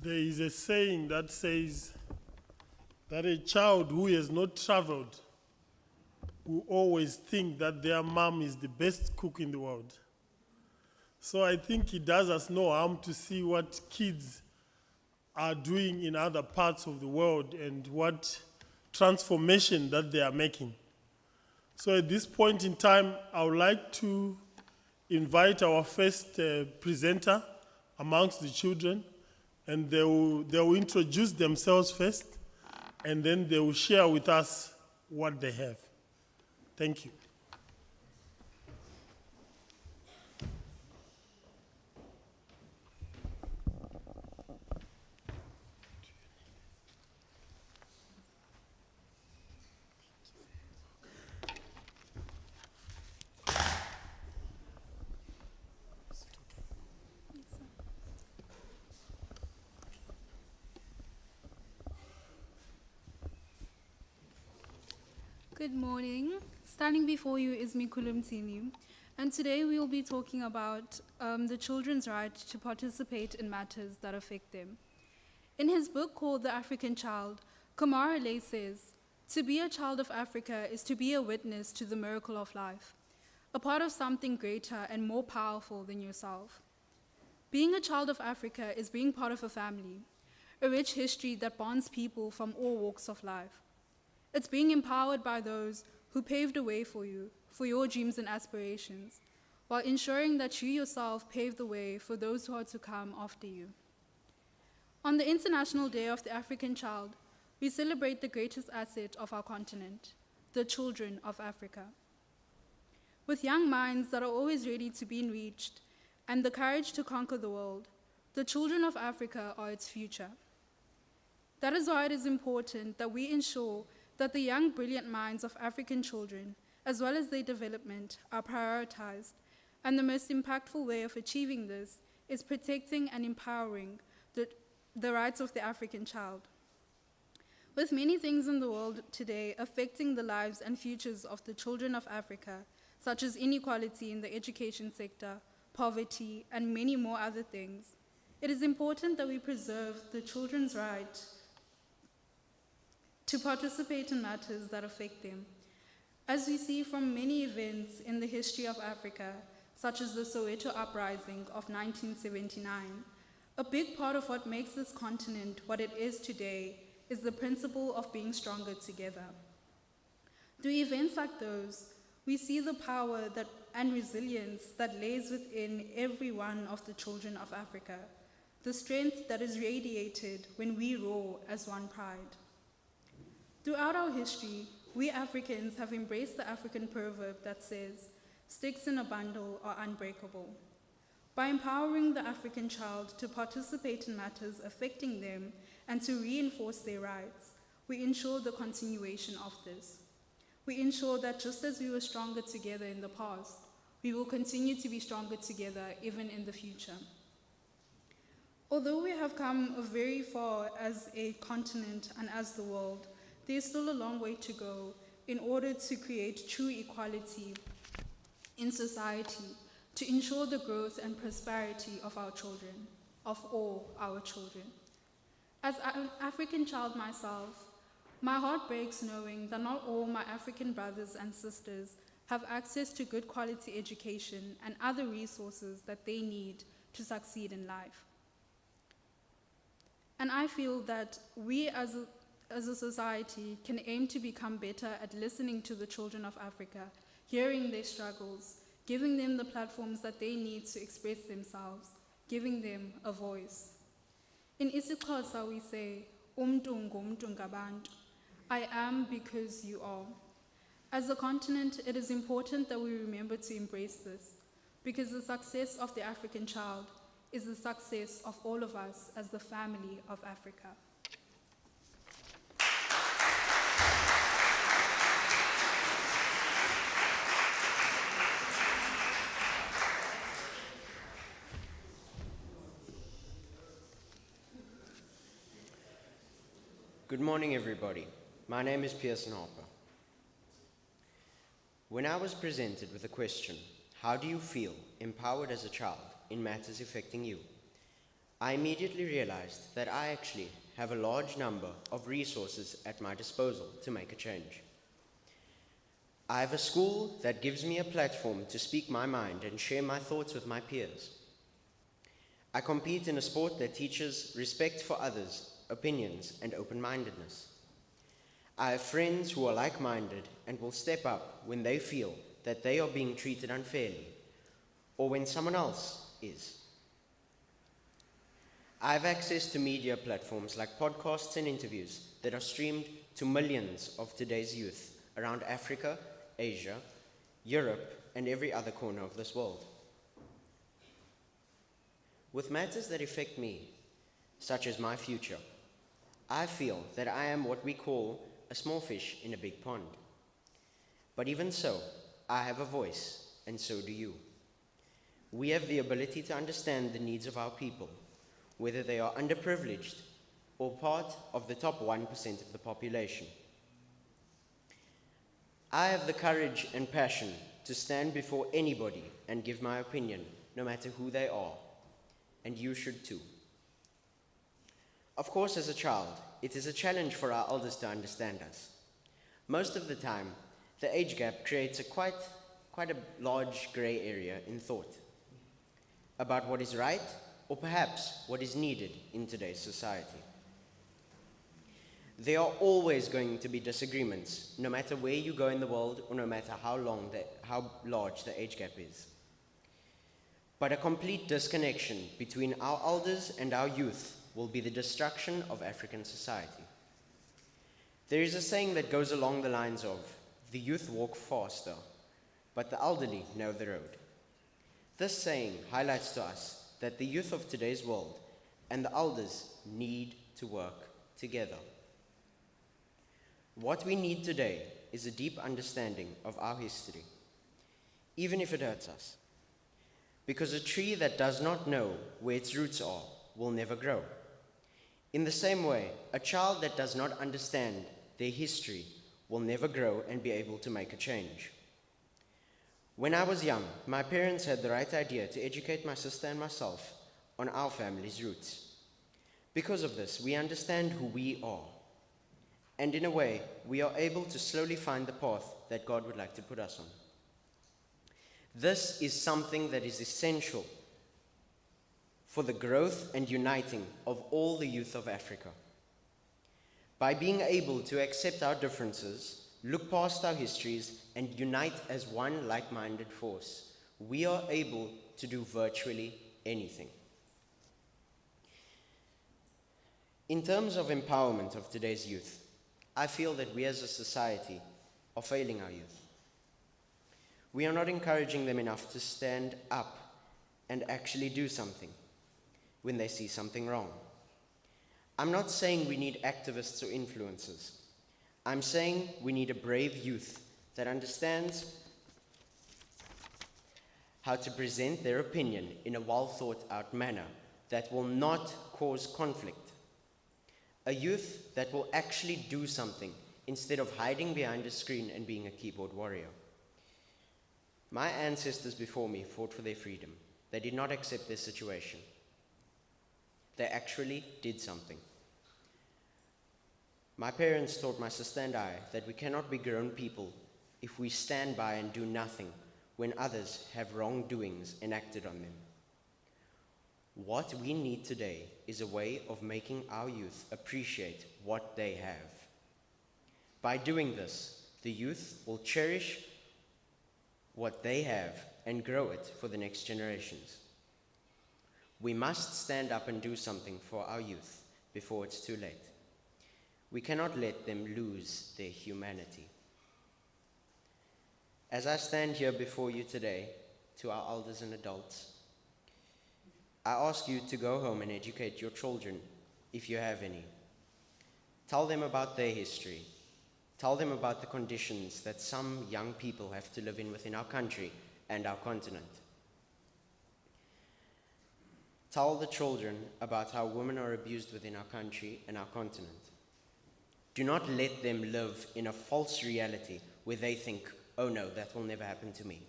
[SPEAKER 1] There is a saying that says that a child who has not traveled will always think that their mom is the best cook in the world. So I think it does us no harm to see what kids are doing in other parts of the world and what transformation that they are making. So at this point in time, I would like to invite our first presenter amongst the children, and they will introduce themselves first, and then they will share with us what they have. Thank you.
[SPEAKER 9] Good morning. Standing before you is Mikulu Mtini, and today we will be talking about the children's right to participate in matters that affect them. In his book called The African Child, Kamara Lay says, "To be a child of Africa is to be a witness to the miracle of life, a part of something greater and more powerful than yourself. Being a child of Africa is being part of a family, a rich history that bonds people from all walks of life. It's being empowered by those who paved the way for you, for your dreams and aspirations, while ensuring that you yourself pave the way for those who are to come after you. On the International Day of the African Child, we celebrate the greatest asset of our continent, the children of Africa. With young minds that are always ready to be reached and the courage to conquer the world, the children of Africa are its future. That is why it is important that we ensure that the young, brilliant minds of African children, as well as their development, are prioritized, and the most impactful way of achieving this is protecting and empowering the rights of the African child. With many things in the world today affecting the lives and futures of the children of Africa, such as inequality in the education sector, poverty, and many more other things, it is important that we preserve the children's right to participate in matters that affect them. As we see from many events in the history of Africa, such as the Soweto Uprising of 1979, a big part of what makes this continent what it is today is the principle of being stronger together. Through events like those, we see the power and resilience that lays within every one of the children of Africa, the strength that is radiated when we roar as one pride. Throughout our history, we Africans have embraced the African proverb that says, "Sticks in a bundle are unbreakable." By empowering the African child to participate in matters affecting them and to reinforce their rights, we ensure the continuation of this. We ensure that just as we were stronger together in the past, we will continue to be stronger together even in the future. Although we have come very far as a continent and as the world, there is still a long way to go in order to create true equality in society, to ensure the growth and prosperity of our children, of all our children. As an African child myself, my heart breaks knowing that not all my African brothers and sisters have access to good quality education and other resources that they need to succeed in life. And I feel that we as a society can aim to become better at listening to the children of Africa, hearing their struggles, giving them the platforms that they need to express themselves, giving them a voice. In isiXhosa we say, "Umntu ngumntu ngabantu," I am because you are. As a continent, it is important that we remember to embrace this, because the success of the African child is the success of all of us as the family of Africa.
[SPEAKER 10] Good morning, everybody. My name is Pearson Harper. When I was presented with the question, how do you feel empowered as a child in matters affecting you, I immediately realized that I actually have a large number of resources at my disposal to make a change. I have a school that gives me a platform to speak my mind and share my thoughts with my peers. I compete in a sport that teaches respect for others, opinions, and open-mindedness. I have friends who are like-minded and will step up when they feel that they are being treated unfairly, or when someone else is. I have access to media platforms like podcasts and interviews that are streamed to millions of today's youth around Africa, Asia, Europe, and every other corner of this world. With matters that affect me, such as my future, I feel that I am what we call a small fish in a big pond. But even so, I have a voice, and so do you. We have the ability to understand the needs of our people, whether they are underprivileged or part of the top 1% of the population. I have the courage and passion to stand before anybody and give my opinion, no matter who they are, and you should too. Of course, as a child, it is a challenge for our elders to understand us. Most of the time, the age gap creates quite a large gray area in thought about what is right, or perhaps what is needed in today's society. There are always going to be disagreements, no matter where you go in the world, or no matter how large the age gap is. But a complete disconnection between our elders and our youth will be the destruction of African society. There is a saying that goes along the lines of, the youth walk faster, but the elderly know the road. This saying highlights to us that the youth of today's world and the elders need to work together. What we need today is a deep understanding of our history, even if it hurts us. Because a tree that does not know where its roots are will never grow. In the same way, a child that does not understand their history will never grow and be able to make a change. When I was young, my parents had the right idea to educate my sister and myself on our family's roots. Because of this, we understand who we are. And in a way, we are able to slowly find the path that God would like to put us on. This is something that is essential for the growth and uniting of all the youth of Africa. By being able to accept our differences, look past our histories, and unite as one like-minded force, we are able to do virtually anything. In terms of empowerment of today's youth, I feel that we as a society are failing our youth. We are not encouraging them enough to stand up and actually do something when they see something wrong. I'm not saying we need activists or influencers. I'm saying we need a brave youth that understands how to present their opinion in a well-thought-out manner that will not cause conflict. A youth that will actually do something instead of hiding behind a screen and being a keyboard warrior. My ancestors before me fought for their freedom. They did not accept their situation. They actually did something. My parents taught my sister and I that we cannot be grown people if we stand by and do nothing when others have wrongdoings enacted on them. What we need today is a way of making our youth appreciate what they have. By doing this, the youth will cherish what they have and grow it for the next generations. We must stand up and do something for our youth before it's too late. We cannot let them lose their humanity. As I stand here before you today, to our elders and adults, I ask you to go home and educate your children, if you have any. Tell them about their history. Tell them about the conditions that some young people have to live in within our country and our continent. Tell the children about how women are abused within our country and our continent. Do not let them live in a false reality where they think, oh no, that will never happen to me.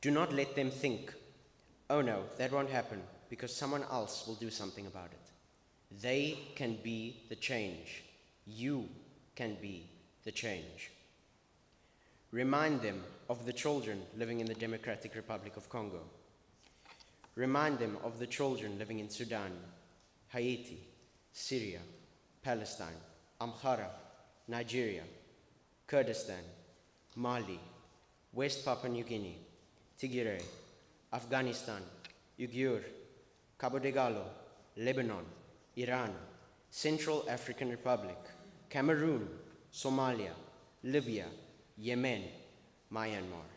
[SPEAKER 10] Do not let them think, oh no, that won't happen because someone else will do something about it. They can be the change. You can be the change. Remind them of the children living in the Democratic Republic of Congo. Remind them of the children living in Sudan, Haiti, Syria, Palestine, Amhara, Nigeria, Kurdistan, Mali, West Papua New Guinea, Tigray, Afghanistan, Uyghur, Cabo Delgado, Lebanon, Iran, Central African Republic, Cameroon, Somalia, Libya, Yemen, Myanmar.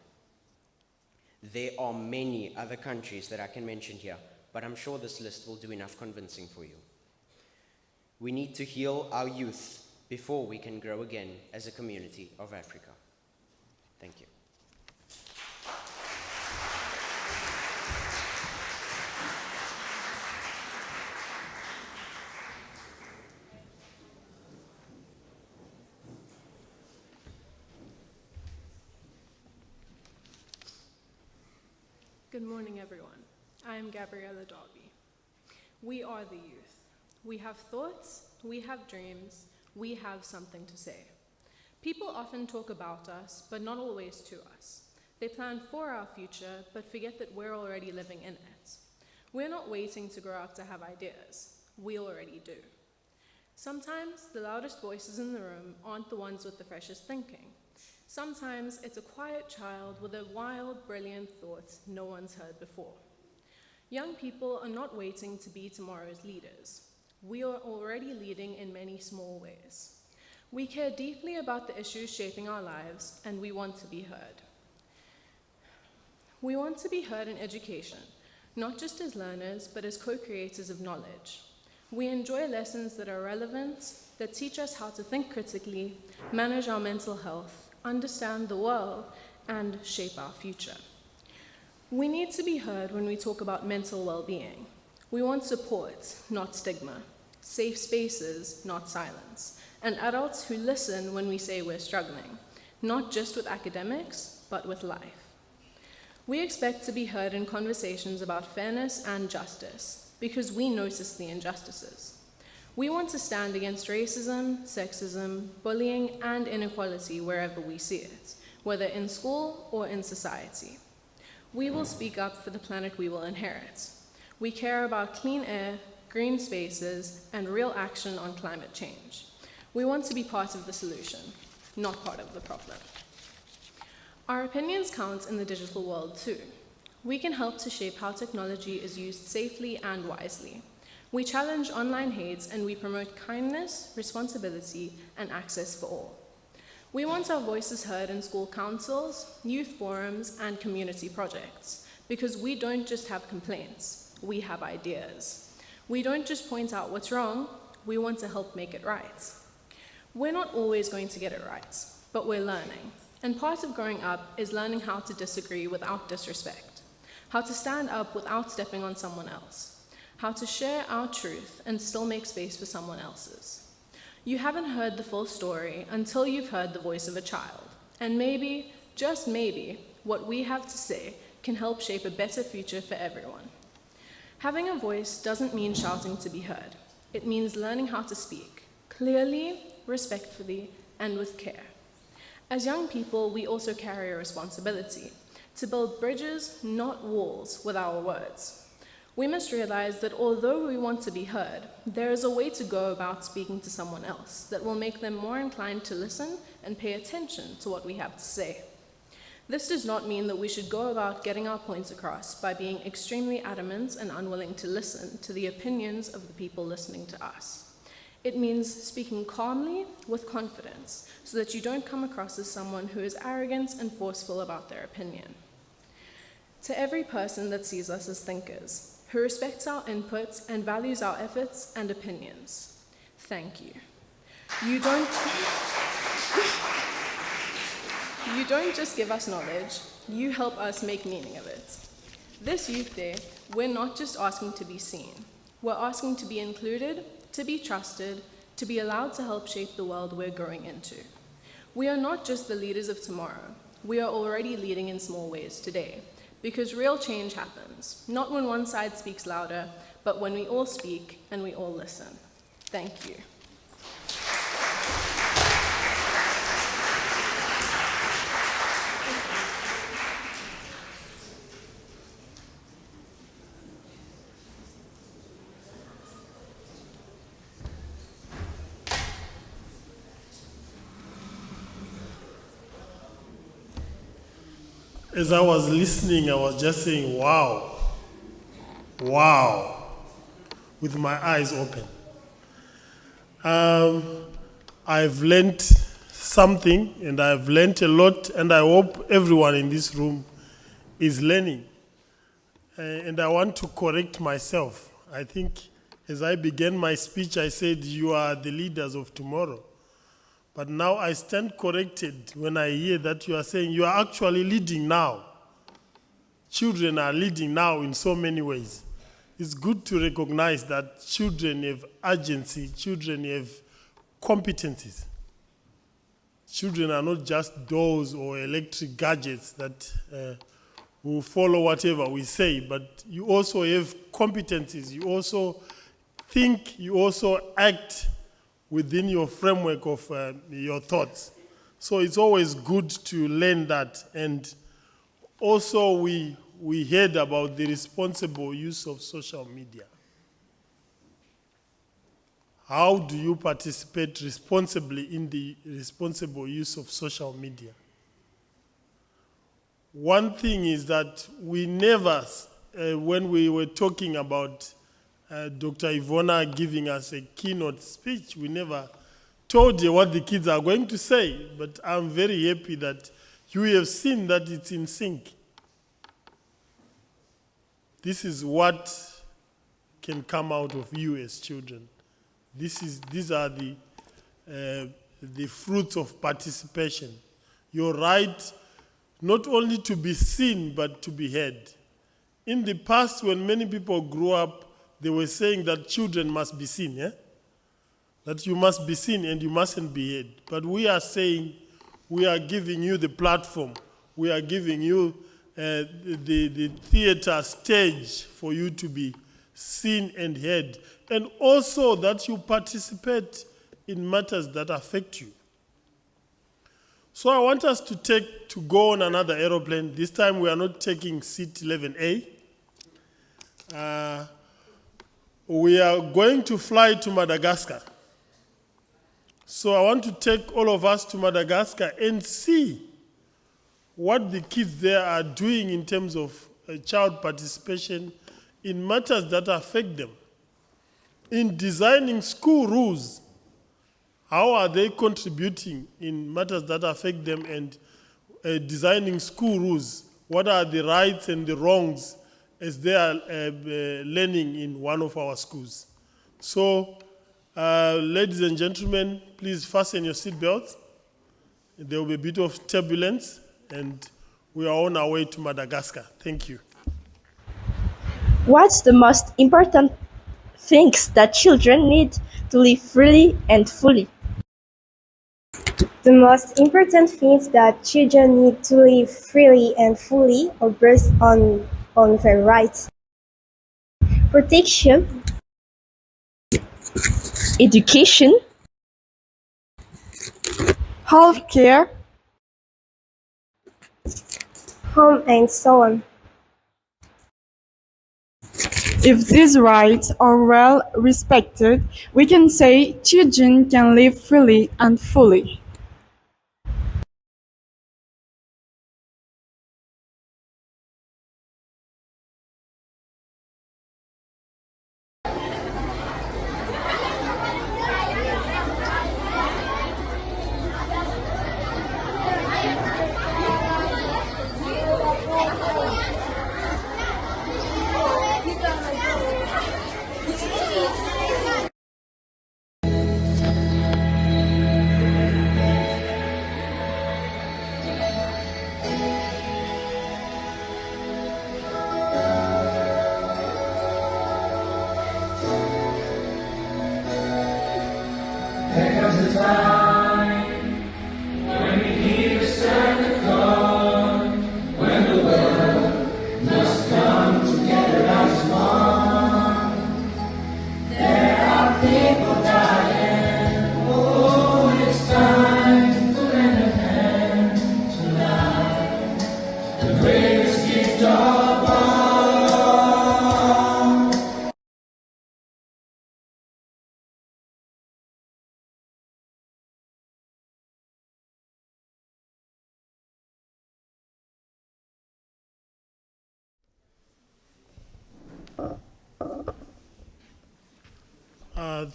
[SPEAKER 10] There are many other countries that I can mention here, but I'm sure this list will do enough convincing for you. We need to heal our youth before we can grow again as a community of Africa. Thank you.
[SPEAKER 11] Good morning, everyone. I am Gabriella Darby. We are the youth. We have thoughts, we have dreams, we have something to say. People often talk about us, but not always to us. They plan for our future, but forget that we're already living in it. We're not waiting to grow up to have ideas. We already do. Sometimes the loudest voices in the room aren't the ones with the freshest thinking. Sometimes it's a quiet child with a wild, brilliant thought no one's heard before. Young people are not waiting to be tomorrow's leaders. We are already leading in many small ways. We care deeply about the issues shaping our lives, and we want to be heard. We want to be heard in education, not just as learners, but as co-creators of knowledge. We enjoy lessons that are relevant, that teach us how to think critically, manage our mental health, understand the world, and shape our future. We need to be heard when we talk about mental well-being. We want support, not stigma, safe spaces, not silence, and adults who listen when we say we're struggling, not just with academics, but with life. We expect to be heard in conversations about fairness and justice, because we notice the injustices. We want to stand against racism, sexism, bullying, and inequality wherever we see it, whether in school or in society. We will speak up for the planet we will inherit. We care about clean air, green spaces, and real action on climate change. We want to be part of the solution, not part of the problem. Our opinions count in the digital world too. We can help to shape how technology is used safely and wisely. We challenge online hate and we promote kindness, responsibility, and access for all. We want our voices heard in school councils, youth forums, and community projects, because we don't just have complaints, we have ideas. We don't just point out what's wrong, we want to help make it right. We're not always going to get it right, but we're learning. And part of growing up is learning how to disagree without disrespect, how to stand up without stepping on someone else, how to share our truth and still make space for someone else's. You haven't heard the full story until you've heard the voice of a child. And maybe, just maybe, what we have to say can help shape a better future for everyone. Having a voice doesn't mean shouting to be heard. It means learning how to speak, clearly, respectfully, and with care. As young people, we also carry a responsibility to build bridges, not walls, with our words. We must realize that although we want to be heard, there is a way to go about speaking to someone else that will make them more inclined to listen and pay attention to what we have to say. This does not mean that we should go about getting our points across by being extremely adamant and unwilling to listen to the opinions of the people listening to us. It means speaking calmly with confidence so that you don't come across as someone who is arrogant and forceful about their opinion. To every person that sees us as thinkers, who respects our inputs and values our efforts and opinions, thank you. You don't just give us knowledge, you help us make meaning of it. This Youth Day, we're not just asking to be seen, we're asking to be included, to be trusted, to be allowed to help shape the world we're growing into. We are not just the leaders of tomorrow, we are already leading in small ways today, because real change happens, not when one side speaks louder, but when we all speak and we all listen. Thank you.
[SPEAKER 1] As I was listening, I was just saying, wow, wow, with my eyes open. I've learned something, and I've learned a lot, and I hope everyone in this room is learning. And I want to correct myself. I think as I began my speech, I said, you are the leaders of tomorrow. But now I stand corrected when I hear that you are saying you are actually leading now. Children are leading now in so many ways. It's good to recognize that children have agency, children have competencies. Children are not just dolls or electric gadgets that will follow whatever we say, but you also have competencies. You also think, you also act within your framework of your thoughts. So it's always good to learn that. And also we heard about the responsible use of social media. How do you participate responsibly in the responsible use of social media? One thing is that we never, when we were talking about Dr. Ivona giving us a keynote speech, we never told you what the kids are going to say, but I'm very happy that you have seen that it's in sync. This is what can come out of you as children. These are the fruits of participation. Your right not only to be seen, but to be heard. In the past, when many people grew up, they were saying that children must be seen, yeah? That you must be seen and you mustn't be heard. But we are saying, we are giving you the platform. We are giving you the theater stage for you to be seen and heard. And also that you participate in matters that affect you. So I want us to go on another aeroplane. This time we are not taking seat 11A. We are going to fly to Madagascar. So I want to take all of us to Madagascar and see what the kids there are doing in terms of child participation in matters that affect them. In designing school rules, how are they contributing in matters that affect them, and designing school rules? What are the rights and the wrongs as they are learning in one of our schools? So, ladies and gentlemen, please fasten your seatbelts. There will be a bit of turbulence, and we are on our way to Madagascar. Thank you.
[SPEAKER 12] What's the most important things that children need to live freely and fully?
[SPEAKER 13] The most important things that children need to live freely and fully are based on their rights. Protection,
[SPEAKER 12] Education, healthcare,
[SPEAKER 13] home, and so on.
[SPEAKER 14] If these rights are well respected, we can say children can live freely and fully.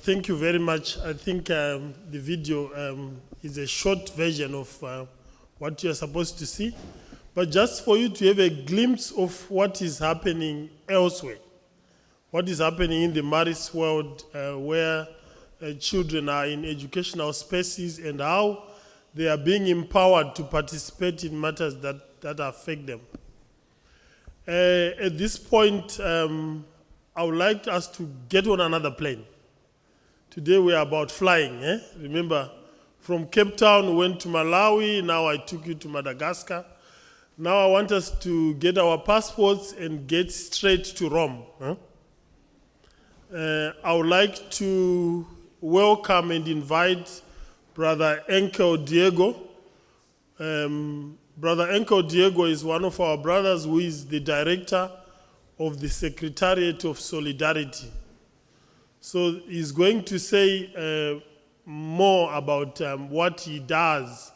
[SPEAKER 1] Thank you very much. I think the video is a short version of what you are supposed to see, but just for you to have a glimpse of what is happening elsewhere, what is happening in the Marist world, where children are in educational spaces and how they are being empowered to participate in matters that affect them. At this point, I would like us to get on another plane. Today we are about flying. Remember, from Cape Town we went to Malawi, now I took you to Madagascar. Now I want us to get our passports and get straight to Rome. I would like to welcome and invite Brother Enkel Diego. Brother Enkel Diego is one of our brothers who is the director of the Secretariat of Solidarity. So he's going to say more about what he does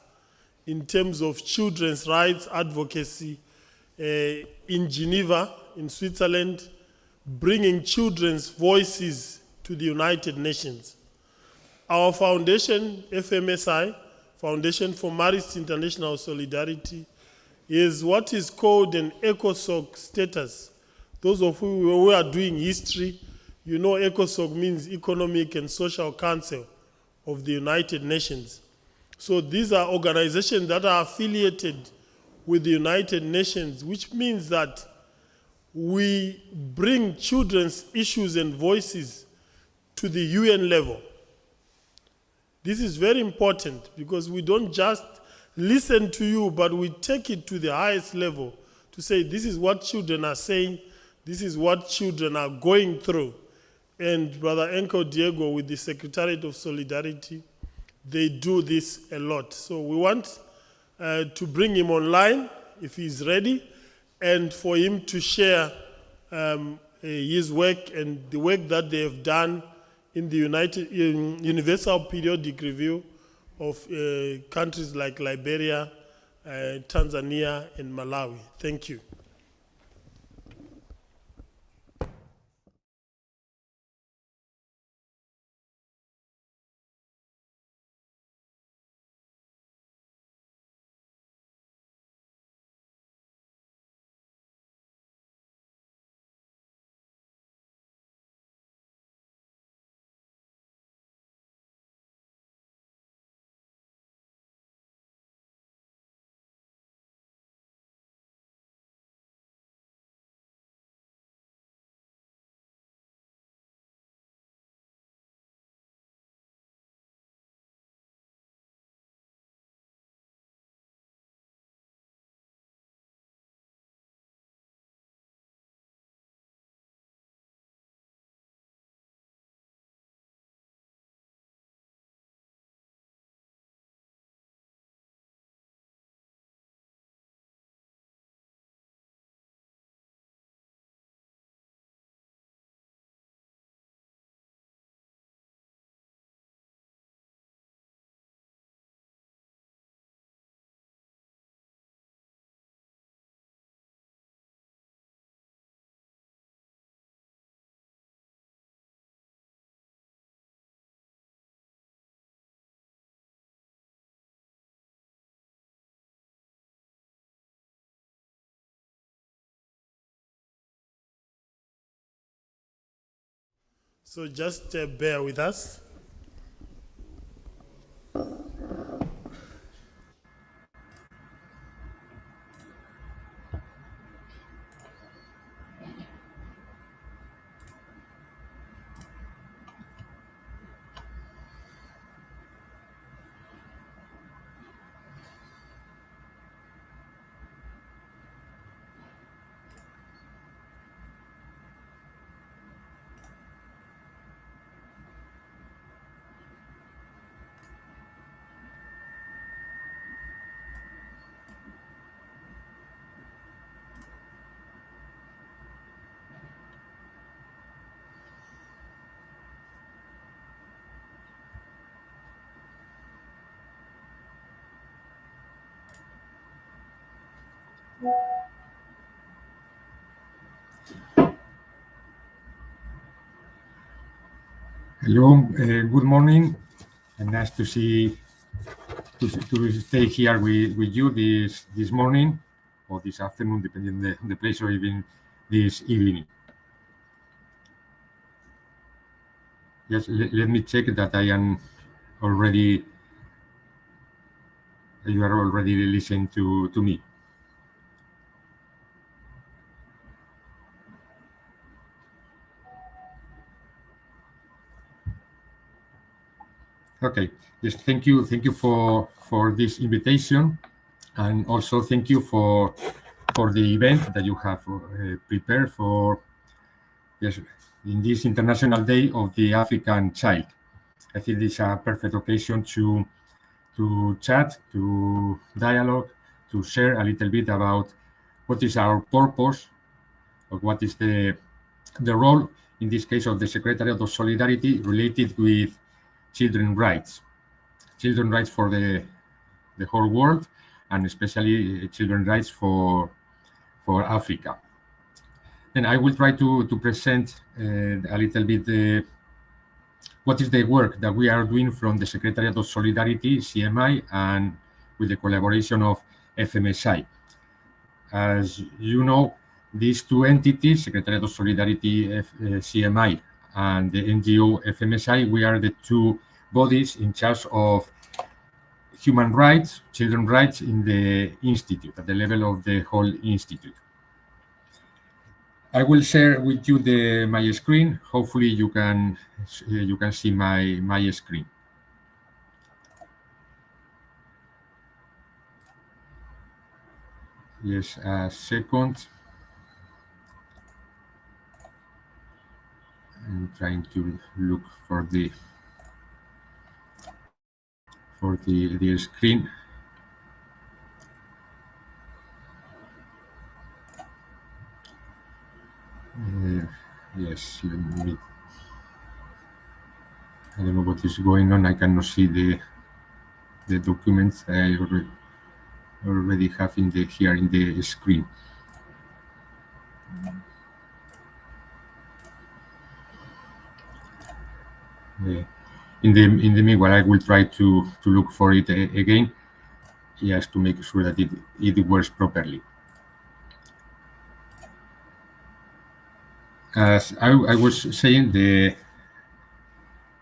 [SPEAKER 1] in terms of children's rights advocacy in Geneva, in Switzerland, bringing children's voices to the United Nations. Our foundation, FMSI, Foundation for Marist International Solidarity, is what is called an ECOSOC status. Those of you who are doing history, you know ECOSOC means Economic and Social Council of the United Nations. So these are organizations that are affiliated with the United Nations, which means that we bring children's issues and voices to the UN level. This is very important because we don't just listen to you, but we take it to the highest level to say this is what children are saying, this is what children are going through. And Brother Enko Diego with the Secretariat of Solidarity, they do this a lot. So we want to bring him online if he's ready, and for him to share his work and the work that they have done in the Universal Periodic Review of countries like Liberia, Tanzania, and Malawi. Thank you. So just bear with us.
[SPEAKER 15] Hello, good morning, and nice to see to stay here with you this morning or this afternoon, depending on the place, or even this evening. Just let me check that I am already. You are already listening to me. Okay. Yes. Thank you for this invitation, and also thank you for the event that you have prepared for. Yes, in this International Day of the African Child. I think this is a perfect occasion to chat, to dialogue, to share a little bit about what is our purpose, or what is the role, in this case, of the Secretariat of Solidarity related with children's rights for the whole world, and especially children's rights for Africa. And I will try to present a little bit what is the work that we are doing from the Secretariat of Solidarity, CMI, and with the collaboration of FMSI. As you know, these two entities, Secretariat of Solidarity, CMI, and the NGO FMSI, we are the two bodies in charge of human rights, children's rights in the institute, at the level of the whole institute. I will share with you my screen. Hopefully you can see my screen. Yes, a second. I'm trying to look for the screen. Yes, let me. I don't know what is going on. I cannot see the documents I already have here in the screen. In the meanwhile, I will try to look for it again, just to make sure that it works properly. As I was saying,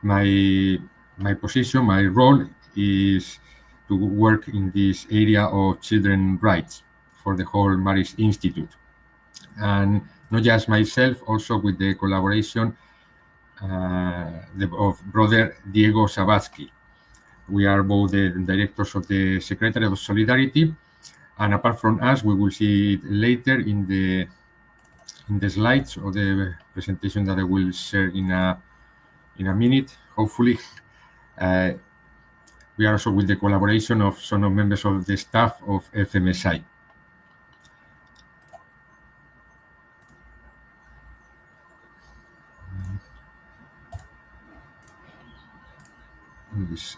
[SPEAKER 15] my position, my role is to work in this area of children's rights for the whole Marist Institute, and not just myself, also with the collaboration of brother Diego Sabatsky. We are both the directors of the Secretariat of Solidarity, and apart from us, we will see it later in the slides or the presentation that I will share in a minute, hopefully. We are also with the collaboration of some members of the staff of FMSI. Yes,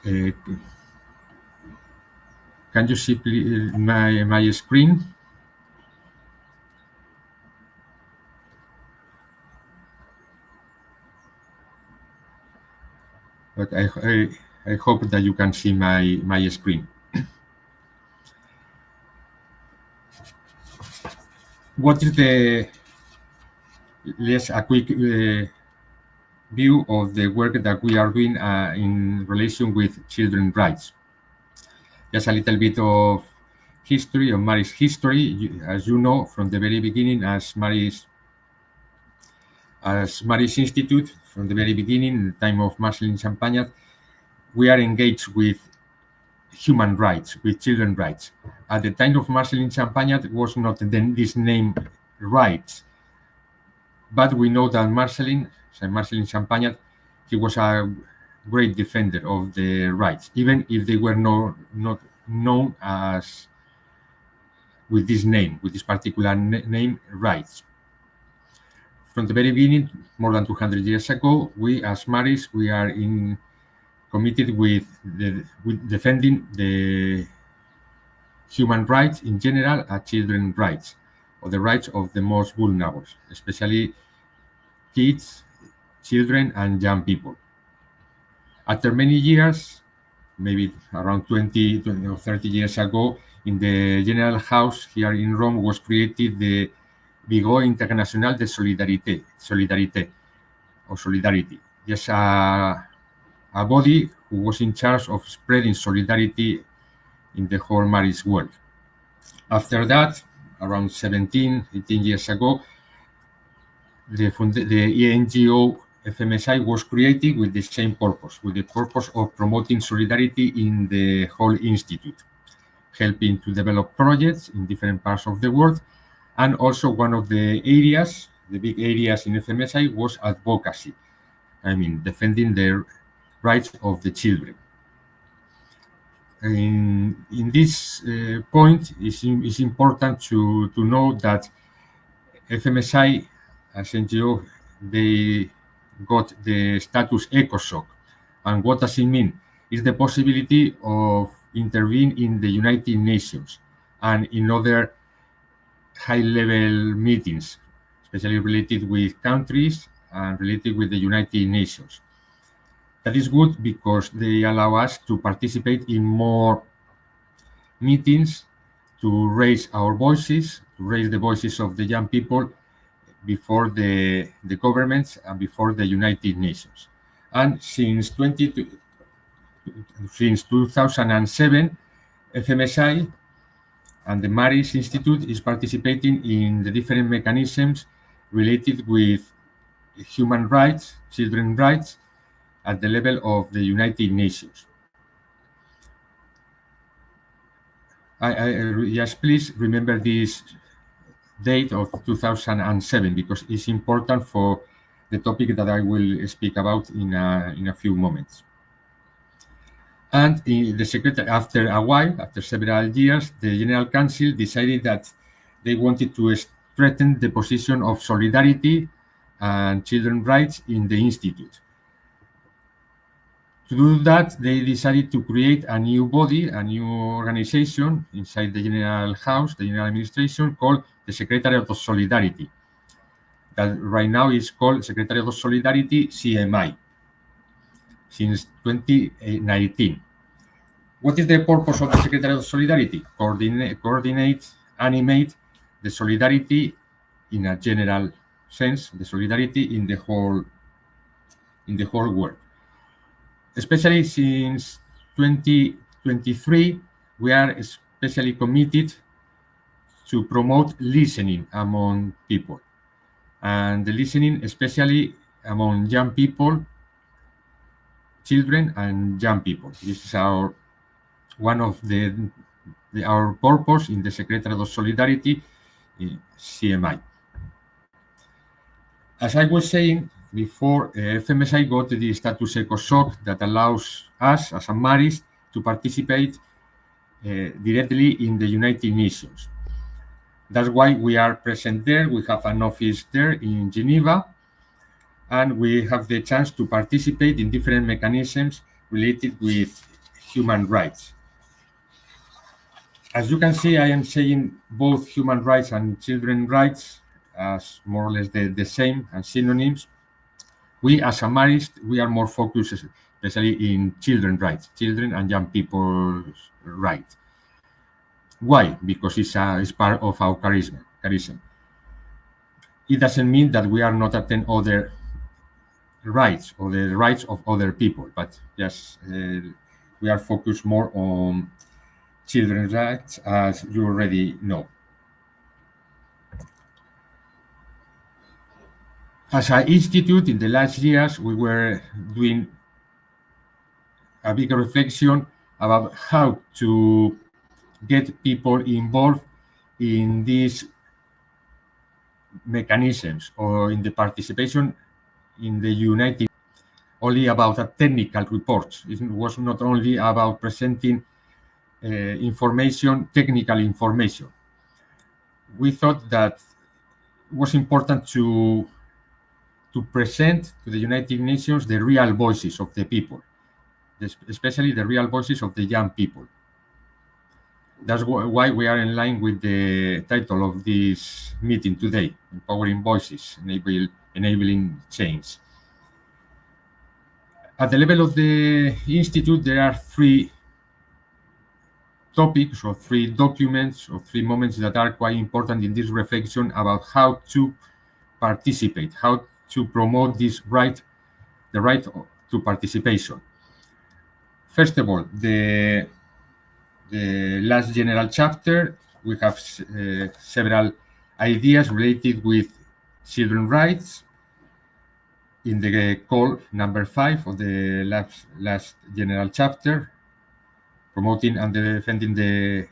[SPEAKER 15] can you see my screen? But I hope that you can see my screen. What is a quick view of the work that we are doing in relation with children's rights. Just a little bit of history, of Marist history. As you know, from the very beginning, as Marist Institute, from the very beginning, in the time of Marceline Champagnat, we are engaged with human rights, with children's rights. At the time of Marceline Champagnat, it was not then this name rights, but we know that Marceline Champagnat, he was a great defender of the rights, even if they were not known as with this name, with this particular name, rights. From the very beginning, more than 200 years ago, we as Marist, we are committed with defending the human rights in general and children's rights, or the rights of the most vulnerable, especially kids, children, and young people. After many years, maybe around 20 or 30 years ago, in the General House here in Rome was created the Bigot International de Solidarité, or Solidarity. Just a body who was in charge of spreading solidarity in the whole Marist world. After that, around 17, 18 years ago, the NGO FMSI was created with the same purpose, with the purpose of promoting solidarity in the whole institute, helping to develop projects in different parts of the world. And also one of the areas, the big areas in FMSI, was advocacy. I mean, defending the rights of the children. In this point, it's important to know that FMSI, as NGO, they got the status ECOSOC. And what does it mean? It's the possibility of intervening in the United Nations and in other high-level meetings, especially related with countries and related with the United Nations. That is good because they allow us to participate in more meetings, to raise our voices, to raise the voices of the young people before the governments and before the United Nations. And since 2007, FMSI and the Marist Institute is participating in the different mechanisms related with human rights, children's rights, at the level of the United Nations. Yes, please remember this date of 2007 because it's important for the topic that I will speak about in a few moments. And the secretary, after a while, after several years, the General Council decided that they wanted to strengthen the position of solidarity and children's rights in the Institute. To do that, they decided to create a new body, a new organization inside the General House, the General Administration, called the Secretariat of Solidarity. That right now is called Secretariat of Solidarity, CMI, since 2019. What is the purpose of the Secretariat of Solidarity? Coordinate, animate the solidarity in a general sense, the solidarity in the whole world. Especially since 2023, we are especially committed to promote listening among people, and the listening especially among young people, children and young people. This is one of our purpose in the Secretariat of Solidarity, CMI. As I was saying before, FMSI got the status ECOSOC that allows us as a Marist to participate directly in the United Nations. That's why we are present there. We have an office there in Geneva, and we have the chance to participate in different mechanisms related with human rights. As you can see, I am saying both human rights and children's rights as more or less the same and synonyms. We, as a Marist, we are more focused, especially in children's rights, children and young people's rights. Why? Because it's part of our charism. It doesn't mean that we are not attend other rights or the rights of other people, but yes, we are focused more on children's rights, as you already know. As an institute, in the last years, we were doing a big reflection about how to get people involved in these mechanisms or in the participation in the United only about a technical reports. It was not only about presenting technical information. We thought that it was important to present to the United Nations the real voices of the people, especially the real voices of the young people. That's why we are in line with the title of this meeting today, Empowering Voices, Enabling Change. At the level of the Institute, there are three topics or three documents or three moments that are quite important in this reflection about how to participate, how to promote the right to participation. First of all, the last general chapter, we have several ideas related with children's rights in the call number 5 of the last general chapter, promoting and defending the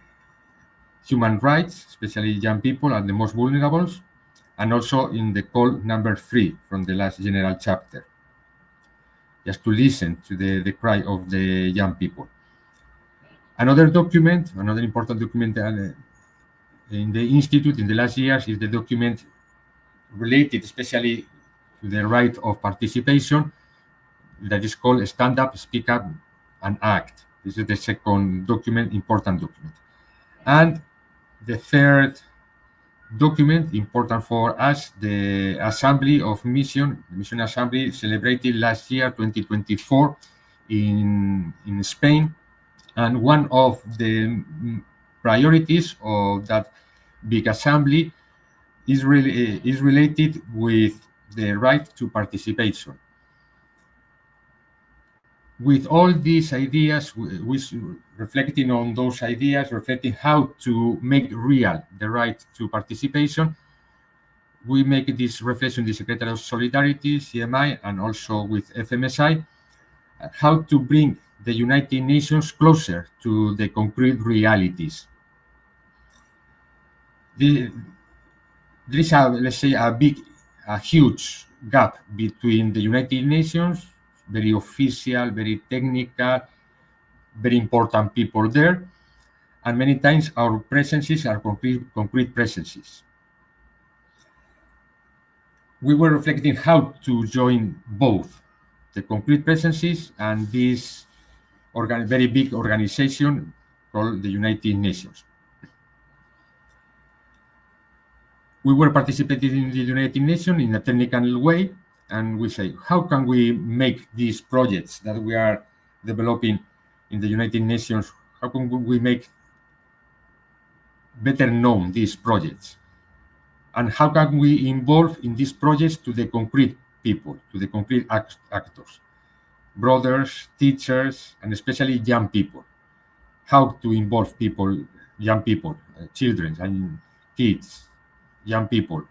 [SPEAKER 15] human rights, especially young people and the most vulnerable, and also in the call number 3 from the last general chapter, just to listen to the cry of the young people. Another important document in the Institute in the last years is the document related especially to the right of participation that is called Stand Up, Speak Up, and Act. This is the second important document. And the third document important for us, the Assembly of Mission, the Mission Assembly celebrated last year, 2024, in Spain. And one of the priorities of that big assembly is related with the right to participation. With all these ideas, reflecting on those ideas, reflecting how to make real the right to participation, we make this reflection, the Secretary of Solidarity, CMI, and also with FMSI, how to bring the United Nations closer to the concrete realities. There is let's say, a huge gap between the United Nations, very official, very technical, very important people there, and many times our presences are concrete presences. We were reflecting how to join both the concrete presences and this very big organization called the United Nations. We were participating in the United Nations in a technical way, and we say, how can we make these projects that we are developing in the United Nations, how can we make better known these projects? And how can we involve in these projects to the concrete people, to the concrete actors, brothers, teachers, and especially young people? How to involve people, young people, children and kids, young people,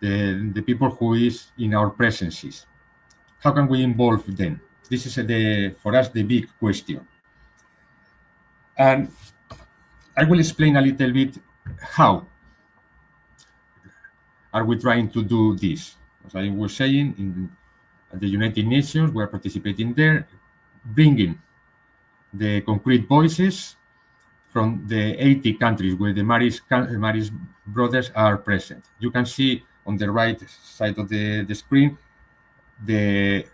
[SPEAKER 15] the people who is in our presences. How can we involve them? This is for us the big question. And I will explain a little bit how are we trying to do this. As I was saying, in the United Nations, we are participating there, bringing the concrete voices from the 80 countries where the Marist brothers are present. You can see on the right side of the screen the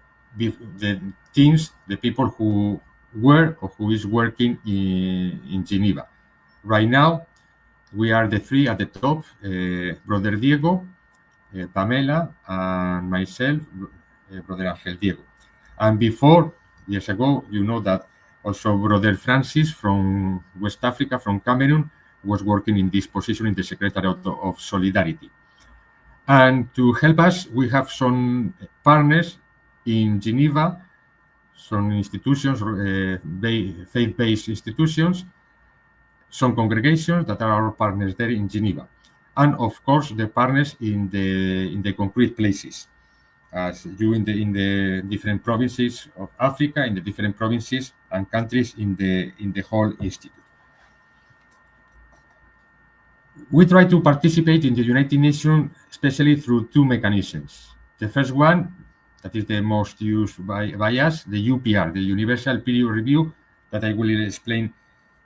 [SPEAKER 15] teams, the people who were or who is working in Geneva. Right now, we are the three at the top, Brother Diego, Pamela, and myself, Brother Angel Diego. And before, years ago, you know that also Brother Francis from West Africa, from Cameroon, was working in this position in the Secretariat of Solidarity. And to help us, we have some partners in Geneva, some institutions, faith-based institutions, some congregations that are our partners there in Geneva, and of course the partners in the concrete places, as you in the different provinces of Africa, in the different provinces and countries in the whole institute. We try to participate in the United Nations, especially through two mechanisms. The first one, that is the most used by us, the UPR, the Universal Periodic Review, that I will explain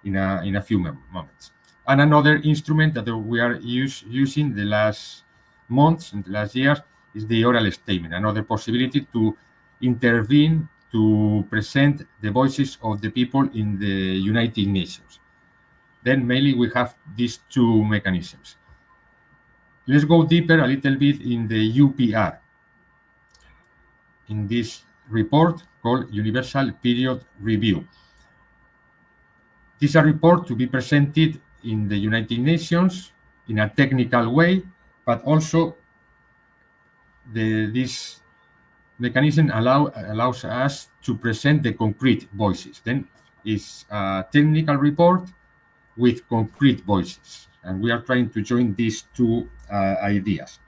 [SPEAKER 15] in a few moments. And another instrument that we are using the last months and the last years is the oral statement, another possibility to intervene, to present the voices of the people in the United Nations. Then mainly we have these two mechanisms. Let's go deeper a little bit in the UPR, in this report called Universal Periodic Review. This is a report to be presented in the United Nations in a technical way, but also this mechanism allows us to present the concrete voices. Then it's a technical report with concrete voices, and we are trying to join these two ideas.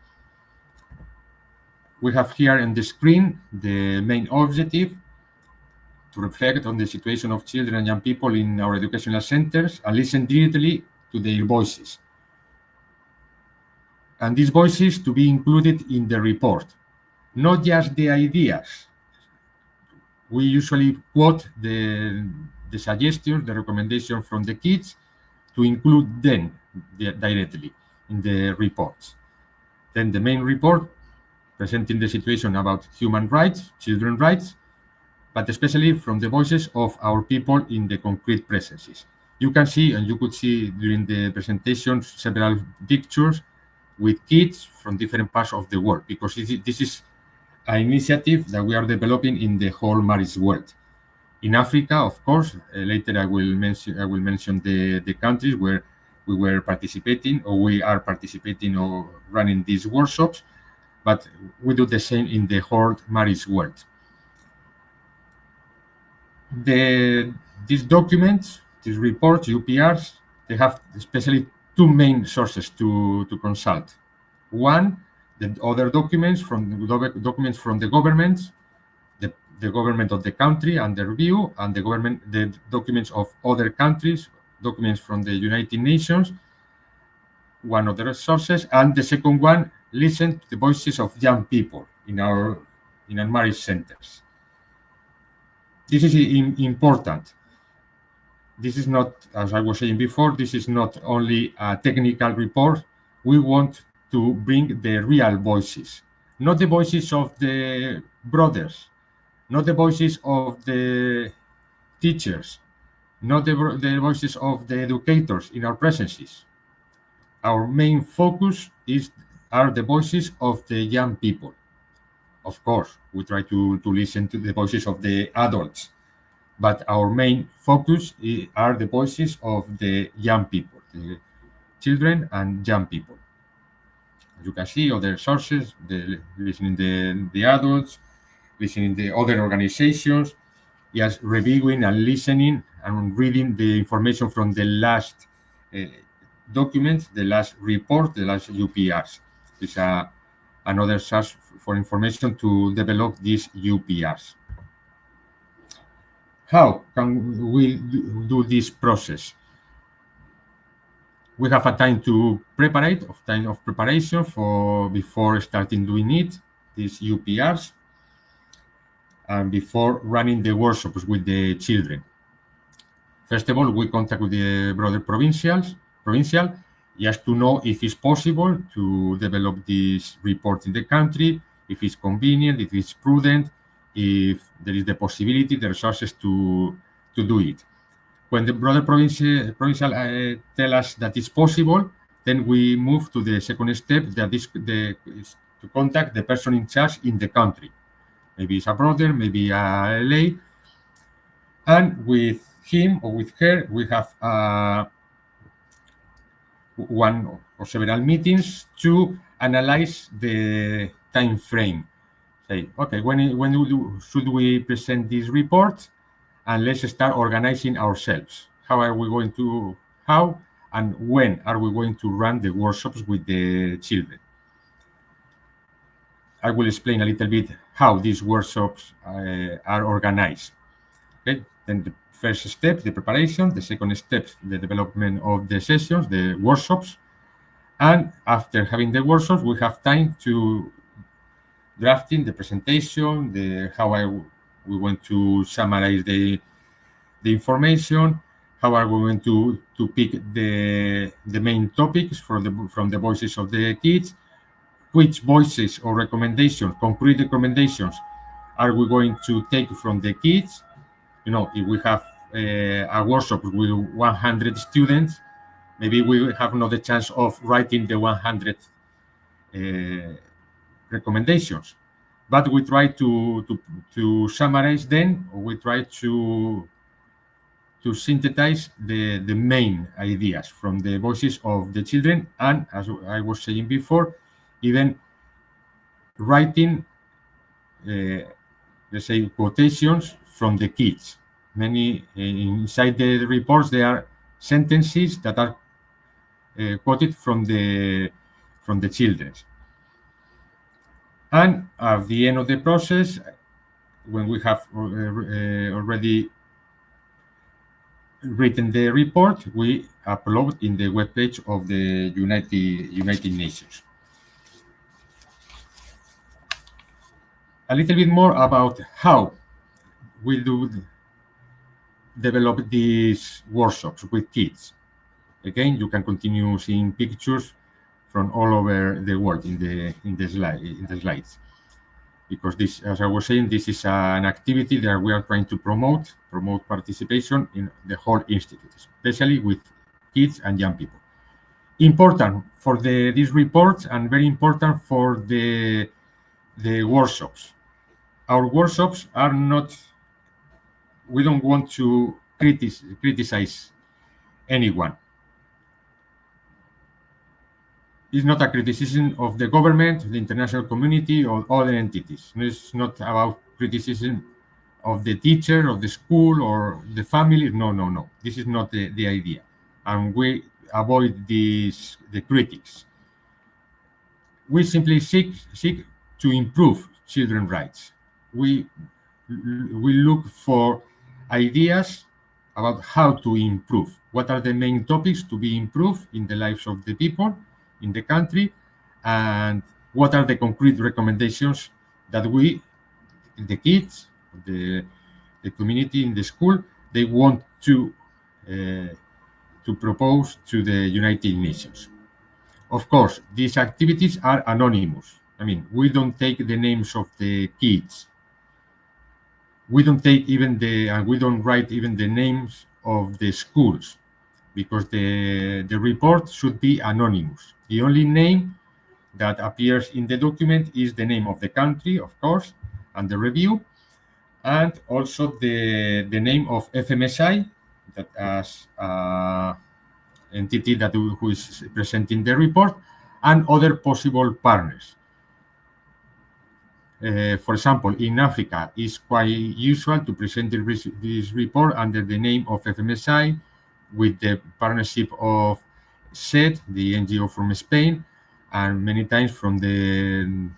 [SPEAKER 15] We have here on the screen the main objective: to reflect on the situation of children and young people in our educational centers and listen directly to their voices. And these voices to be included in the report, not just the ideas. We usually quote the suggestions, the recommendation from the kids, to include them directly in the reports. Then the main report presenting the situation about human rights, children's rights, but especially from the voices of our people in the concrete presences. You can see, and you could see during the presentation, several pictures with kids from different parts of the world, because this is an initiative that we are developing in the whole Marist world. In Africa, of course, later I will mention the countries where we were participating, or we are participating, or running these workshops, but we do the same in the whole Marist world. These documents, these reports, UPRs, they have especially two main sources to consult. One, the other documents from the governments, the government of the country under review, and the documents of other countries, documents from the United Nations, one of the sources, and the second one, listen to the voices of young people in our marriage centers. This is important. This is not, as I was saying before, this is not only a technical report. We want to bring the real voices, not the voices of the brothers, not the voices of the teachers, not the voices of the educators in our presences. Our main focus are the voices of the young people. Of course, we try to listen to the voices of the adults, but our main focus are the voices of the young people, the children and young people. As you can see, other sources, listening the adults, listening the other organizations, yes, reviewing and listening and reading the information from the last documents, the last report, the last UPRs. It's another source for information to develop these UPRs. How can we do this process? We have a time of preparation before starting doing it, these UPRs, and before running the workshops with the children. First of all, we contact with the brother provincial, just to know if it's possible to develop this report in the country, if it's convenient, if it's prudent, if there is the possibility, the resources to do it. When the brother provincial tell us that it's possible, then we move to the second step, that is to contact the person in charge in the country. Maybe it's a brother, maybe a lay, and with him or with her, we have one or several meetings to analyze the time frame. Say, okay, when should we present this report? And let's start organizing ourselves. How and when are we going to run the workshops with the children? I will explain a little bit how these workshops are organized. Okay, then the first step, the preparation. The second step, the development of the sessions, the workshops. And after having the workshops, we have time to drafting the presentation, we want to summarize the information, how are we going to pick the main topics from the voices of the kids, which voices or recommendations, concrete recommendations, are we going to take from the kids. If we have a workshop with 100 students, maybe we have not the chance of writing the 100 recommendations, but we try to summarize them, or we try to synthesize the main ideas from the voices of the children, and as I was saying before, even writing, let's say, quotations from the kids. Many inside the reports there are sentences that are quoted from the children. And at the end of the process, when we have already written the report, we upload in the webpage of the United Nations. A little bit more about how we do develop these workshops with kids. Again, you can continue seeing pictures from all over the world in the slides. Because this, as I was saying, this is an activity that we are trying to promote participation in the whole institute, especially with kids and young people. Important for these reports and very important for the workshops. Our workshops are not, we don't want to criticize anyone. It's not a criticism of the government, the international community, or other entities. It's not about criticism of the teacher, of the school, or the family. No, no, no. This is not the idea. And we avoid the critics. We simply seek to improve children's rights. We look for ideas about how to improve. What are the main topics to be improved in the lives of the people in the country, and what are the concrete recommendations that we, the kids, the community in the school, they want to propose to the United Nations. Of course, these activities are anonymous. I mean, we don't take the names of the kids. We don't take even we don't write even the names of the schools, because the report should be anonymous. The only name that appears in the document is the name of the country, of course, and the review, and also the name of FMSI, that as entity that who is presenting the report, and other possible partners. For example, in Africa, it's quite usual to present this report under the name of FMSI, with the partnership of SED, the NGO from Spain, and many times from the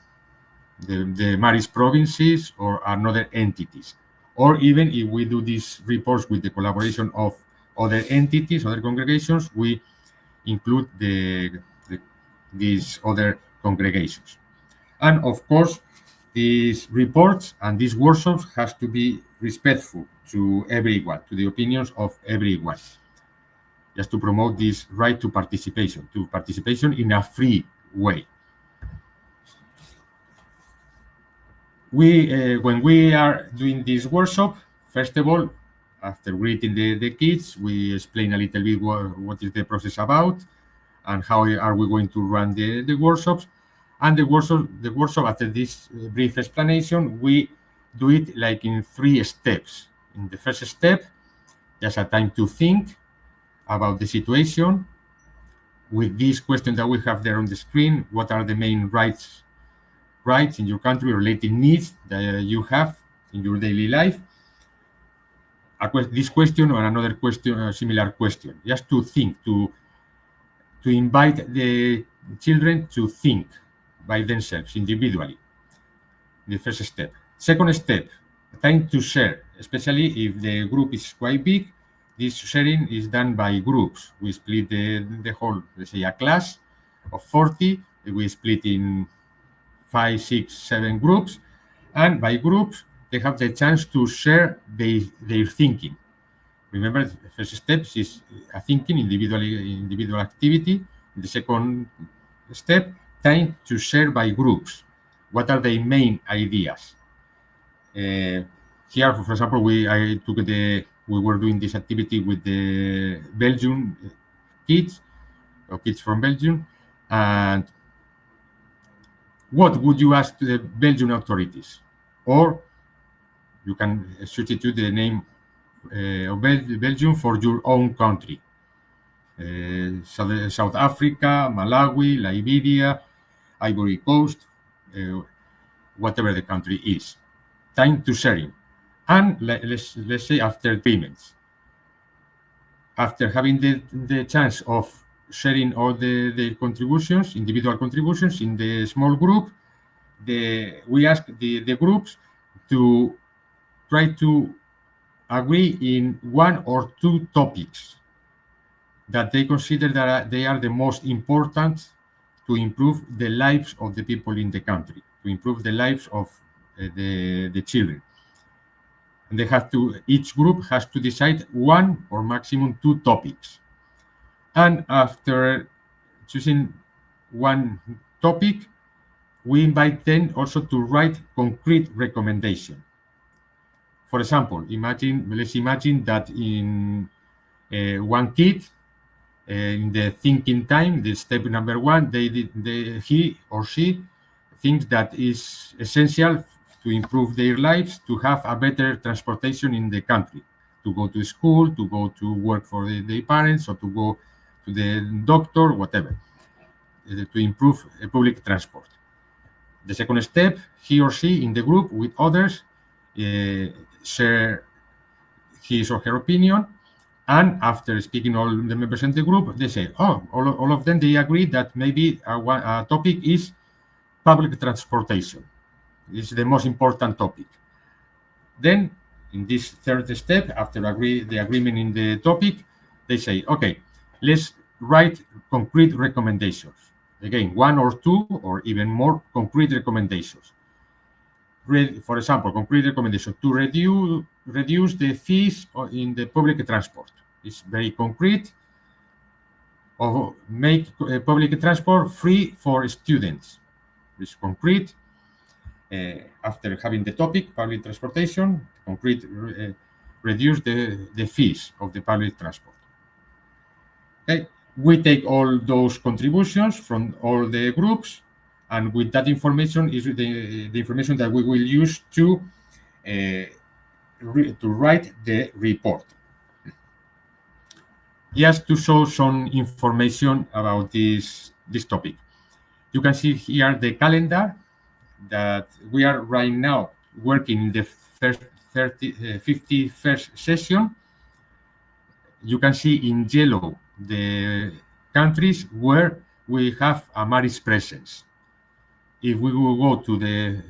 [SPEAKER 15] Marist provinces or another entities. Or even if we do these reports with the collaboration of other entities, other congregations, we include these other congregations. And of course, these reports and these workshops has to be respectful to everyone, to the opinions of everyone, just to promote this right to participation in a free way. When we are doing this workshop, first of all, after greeting the kids, we explain a little bit what is the process about and how are we going to run the workshops. And the workshop, after this brief explanation, we do it like in 3 steps. In the first step, just a time to think about the situation with this question that we have there on the screen. What are the main rights in your country, related needs that you have in your daily life? This question or another question, a similar question, just to think, to invite the children to think by themselves, individually. The first step. Second step, time to share, especially if the group is quite big. This sharing is done by groups. We split the whole, let's say, a class of 40. We split in 5, 6, 7 groups, and by groups they have the chance to share their thinking. Remember, the first step is a thinking, individual activity. The second step, time to share by groups. What are the main ideas? Here, for example, we were doing this activity with the Belgian kids, or kids from Belgium, and what would you ask to the Belgian authorities? Or you can substitute the name of Belgium for your own country. South Africa, Malawi, Liberia, Ivory Coast, whatever the country is. Time to sharing. And let's say after 3 months, after having the chance of sharing all the contributions, individual contributions in the small group, we ask the groups to try to agree in 1 or 2 topics that they consider that they are the most important to improve the lives of the people in the country, to improve the lives of the children. And each group has to decide 1 or maximum 2 topics. And after choosing 1 topic, we invite them also to write concrete recommendation. For example, let's imagine that in 1 kid in the thinking time, the step number one, he or she thinks that is essential to improve their lives, to have a better transportation in the country, to go to school, to go to work for their parents, or to go to the doctor, whatever, to improve public transport. The second step, he or she in the group with others share his or her opinion, and after speaking all the members in the group, they say, oh, all of them, they agree that maybe a topic is public transportation. This is the most important topic. Then, in this third step, after the agreement in the topic, they say, okay, let's write concrete recommendations. Again, one or two or even more concrete recommendations. For example, concrete recommendation to reduce the fees in the public transport. It's very concrete. Or make public transport free for students. It's concrete. After having the topic, public transportation, concrete, reduce the fees of the public transport. Okay. We take all those contributions from all the groups, and with that information is the information that we will use to write the report. Just to show some information about this topic. You can see here the calendar that we are right now working in the first 51st session. You can see in yellow the countries where we have a Marist presence. If we will go to the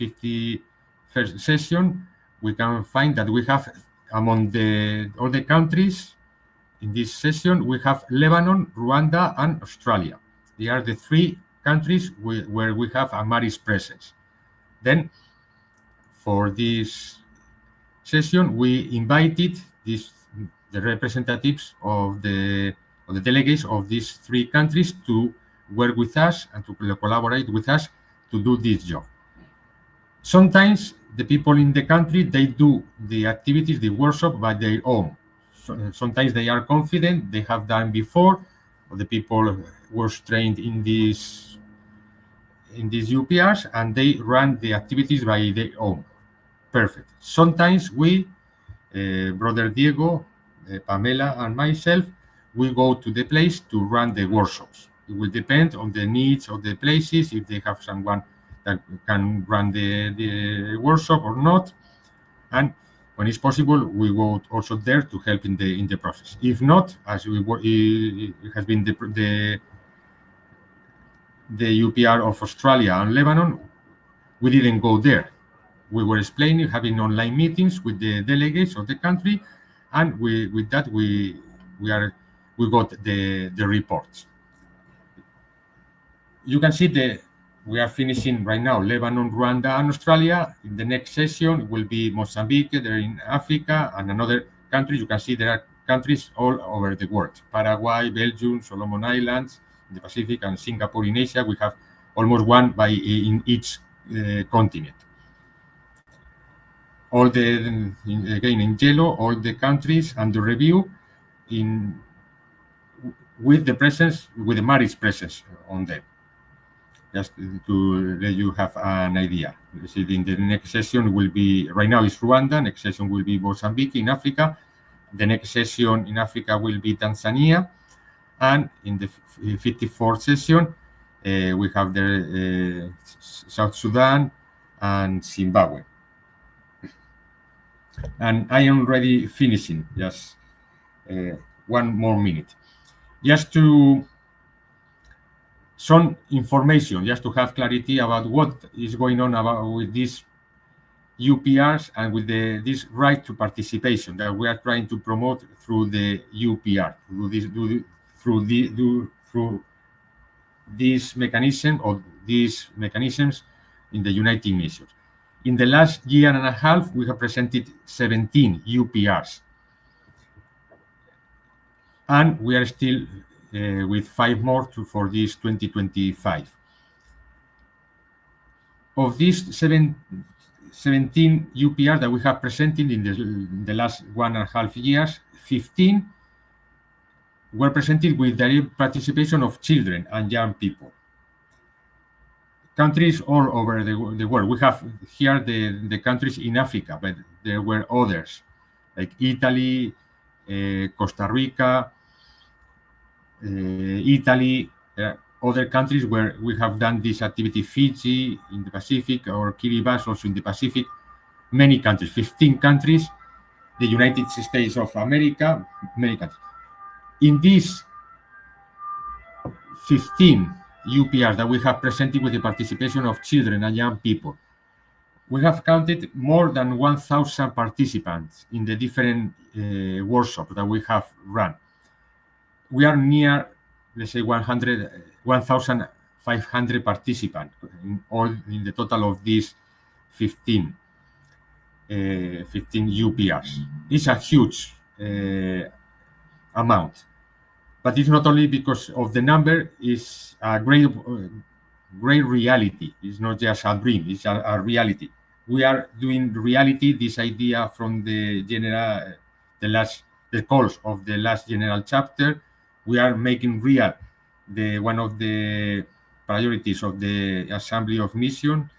[SPEAKER 15] 51st session, we can find that we have among all the countries in this session, we have Lebanon, Rwanda, and Australia. They are the three countries where we have a Marist presence. Then, for this session, we invited the representatives of the delegates of these three countries to work with us and to collaborate with us to do this job. Sometimes the people in the country, they do the activities, the workshop by their own. Sometimes they are confident, they have done before, or the people were trained in these UPRs, and they run the activities by their own. Perfect. Sometimes we, Brother Diego, Pamela, and myself, we go to the place to run the workshops. It will depend on the needs of the places, if they have someone that can run the workshop or not. And when it's possible, we go also there to help in the process. If not, as it has been the UPR of Australia and Lebanon, we didn't go there. We were explaining, having online meetings with the delegates of the country, and with that we got the reports. You can see we are finishing right now Lebanon, Rwanda, and Australia. In the next session will be Mozambique, they're in Africa, and another country. You can see there are countries all over the world. Paraguay, Belgium, Solomon Islands, in the Pacific, and Singapore in Asia. We have almost one in each continent. Again in yellow, all the countries under review with the Marist presence on them. Just to let you have an idea. In the next session will be, right now it's Rwanda, next session will be Mozambique in Africa, the next session in Africa will be Tanzania, and in the 54th session we have the South Sudan and Zimbabwe. And I am already finishing, just one more minute. Just to some information, just to have clarity about what is going on with these UPRs and with this right to participation that we are trying to promote through the UPR, through this mechanism or these mechanisms in the United Nations. In the last year and a half, we have presented 17 UPRs. And we are still with 5 more for this 2025. Of these 17 UPR that we have presented in the last 1.5 years, 15 were presented with direct participation of children and young people. Countries all over the world. We have here the countries in Africa, but there were others, like Italy, Costa Rica, Italy, other countries where we have done this activity, Fiji in the Pacific, or Kiribati also in the Pacific, many countries, 15 countries, the United States of America, many countries. In these 15 UPRs that we have presented with the participation of children and young people, we have counted more than 1,000 participants in the different workshops that we have run. We are near, let's say, 1,500 participants in the total of these 15 UPRs. It's a huge amount, but it's not only because of the number. It's a great reality. It's not just a dream. It's a reality. We are doing reality this idea from the calls of the last general chapter. We are making real one of the priorities of the Assembly of Mission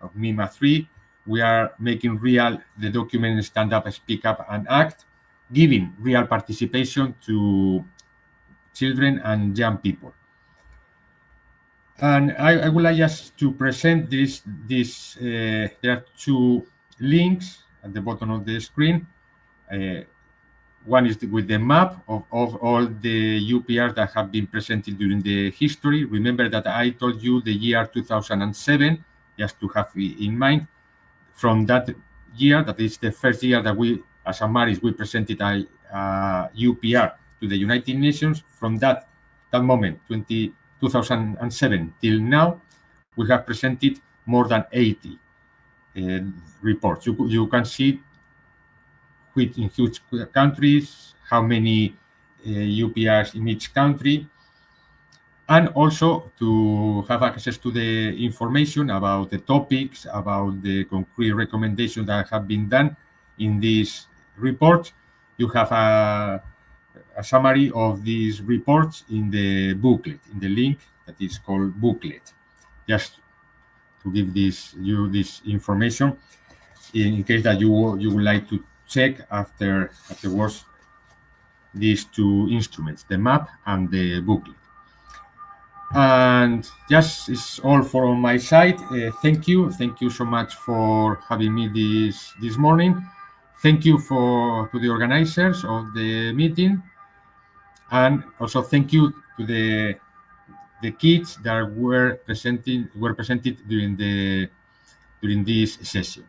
[SPEAKER 15] of MIMA 3. We are making real the document Stand Up, Speak Up, and Act, giving real participation to children and young people. And I would like just to present this. There are two links at the bottom of the screen. One is with the map of all the UPRs that have been presented during the history. Remember that I told you the year 2007, just to have in mind. From that year, that is the first year that we, as a Marist, we presented a UPR to the United Nations. From that moment, 2007 till now, we have presented more than 80 reports. You can see in huge countries, how many UPRs in each country, and also to have access to the information about the topics, about the concrete recommendations that have been done in this report. You have a summary of these reports in the booklet, in the link that is called booklet, just to give you this information in case that you would like to check afterwards these two instruments, the map and the booklet. And just it's all from my side. Thank you so much for having me this morning. Thank you to the organizers of the meeting, and also thank you to the kids that were presented during this session.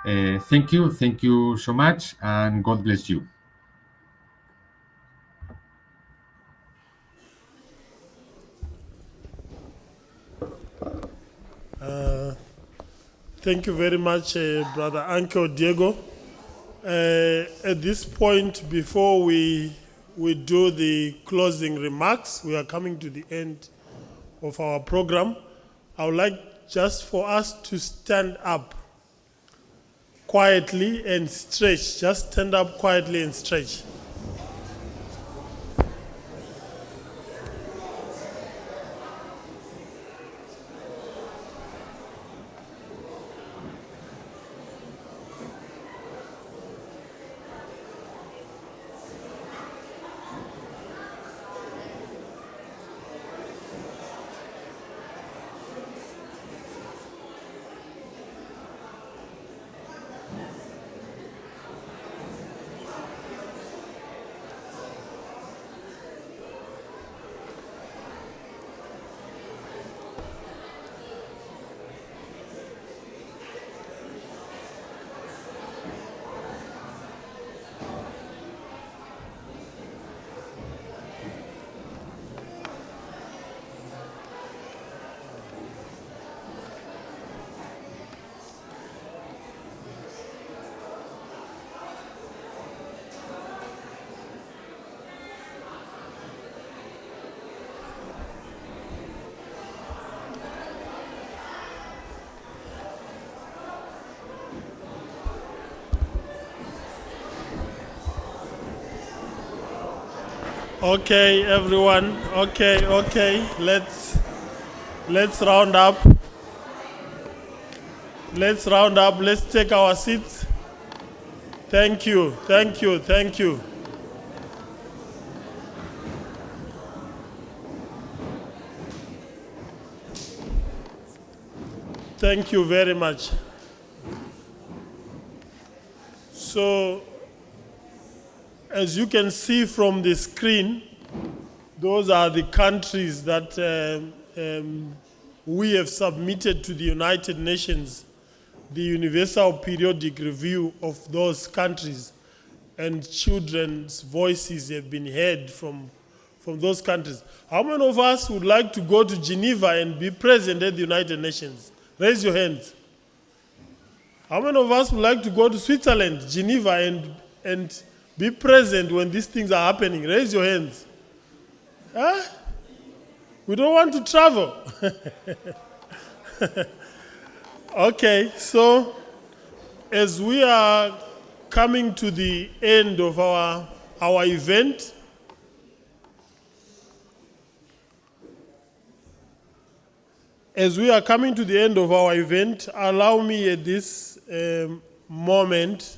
[SPEAKER 15] Thank you so much, and God bless you.
[SPEAKER 1] Thank you very much, Brother Ankel Diego. At this point, before we do the closing remarks, we are coming to the end of our program. I would like just for us to stand up quietly and stretch. Just stand up quietly and stretch. Okay, everyone. Okay. Let's round up. Let's round up. Let's take our seats. Thank you. Thank you very much. So, as you can see from the screen, those are the countries that we have submitted to the United Nations, the Universal Periodic Review of those countries, and children's voices have been heard from those countries. How many of us would like to go to Geneva and be present at the United Nations? Raise your hands. How many of us would like to go to Switzerland, Geneva, and be present when these things are happening? Raise your hands. Huh? We don't want to travel. Okay, so as we are coming to the end of our event, allow me at this moment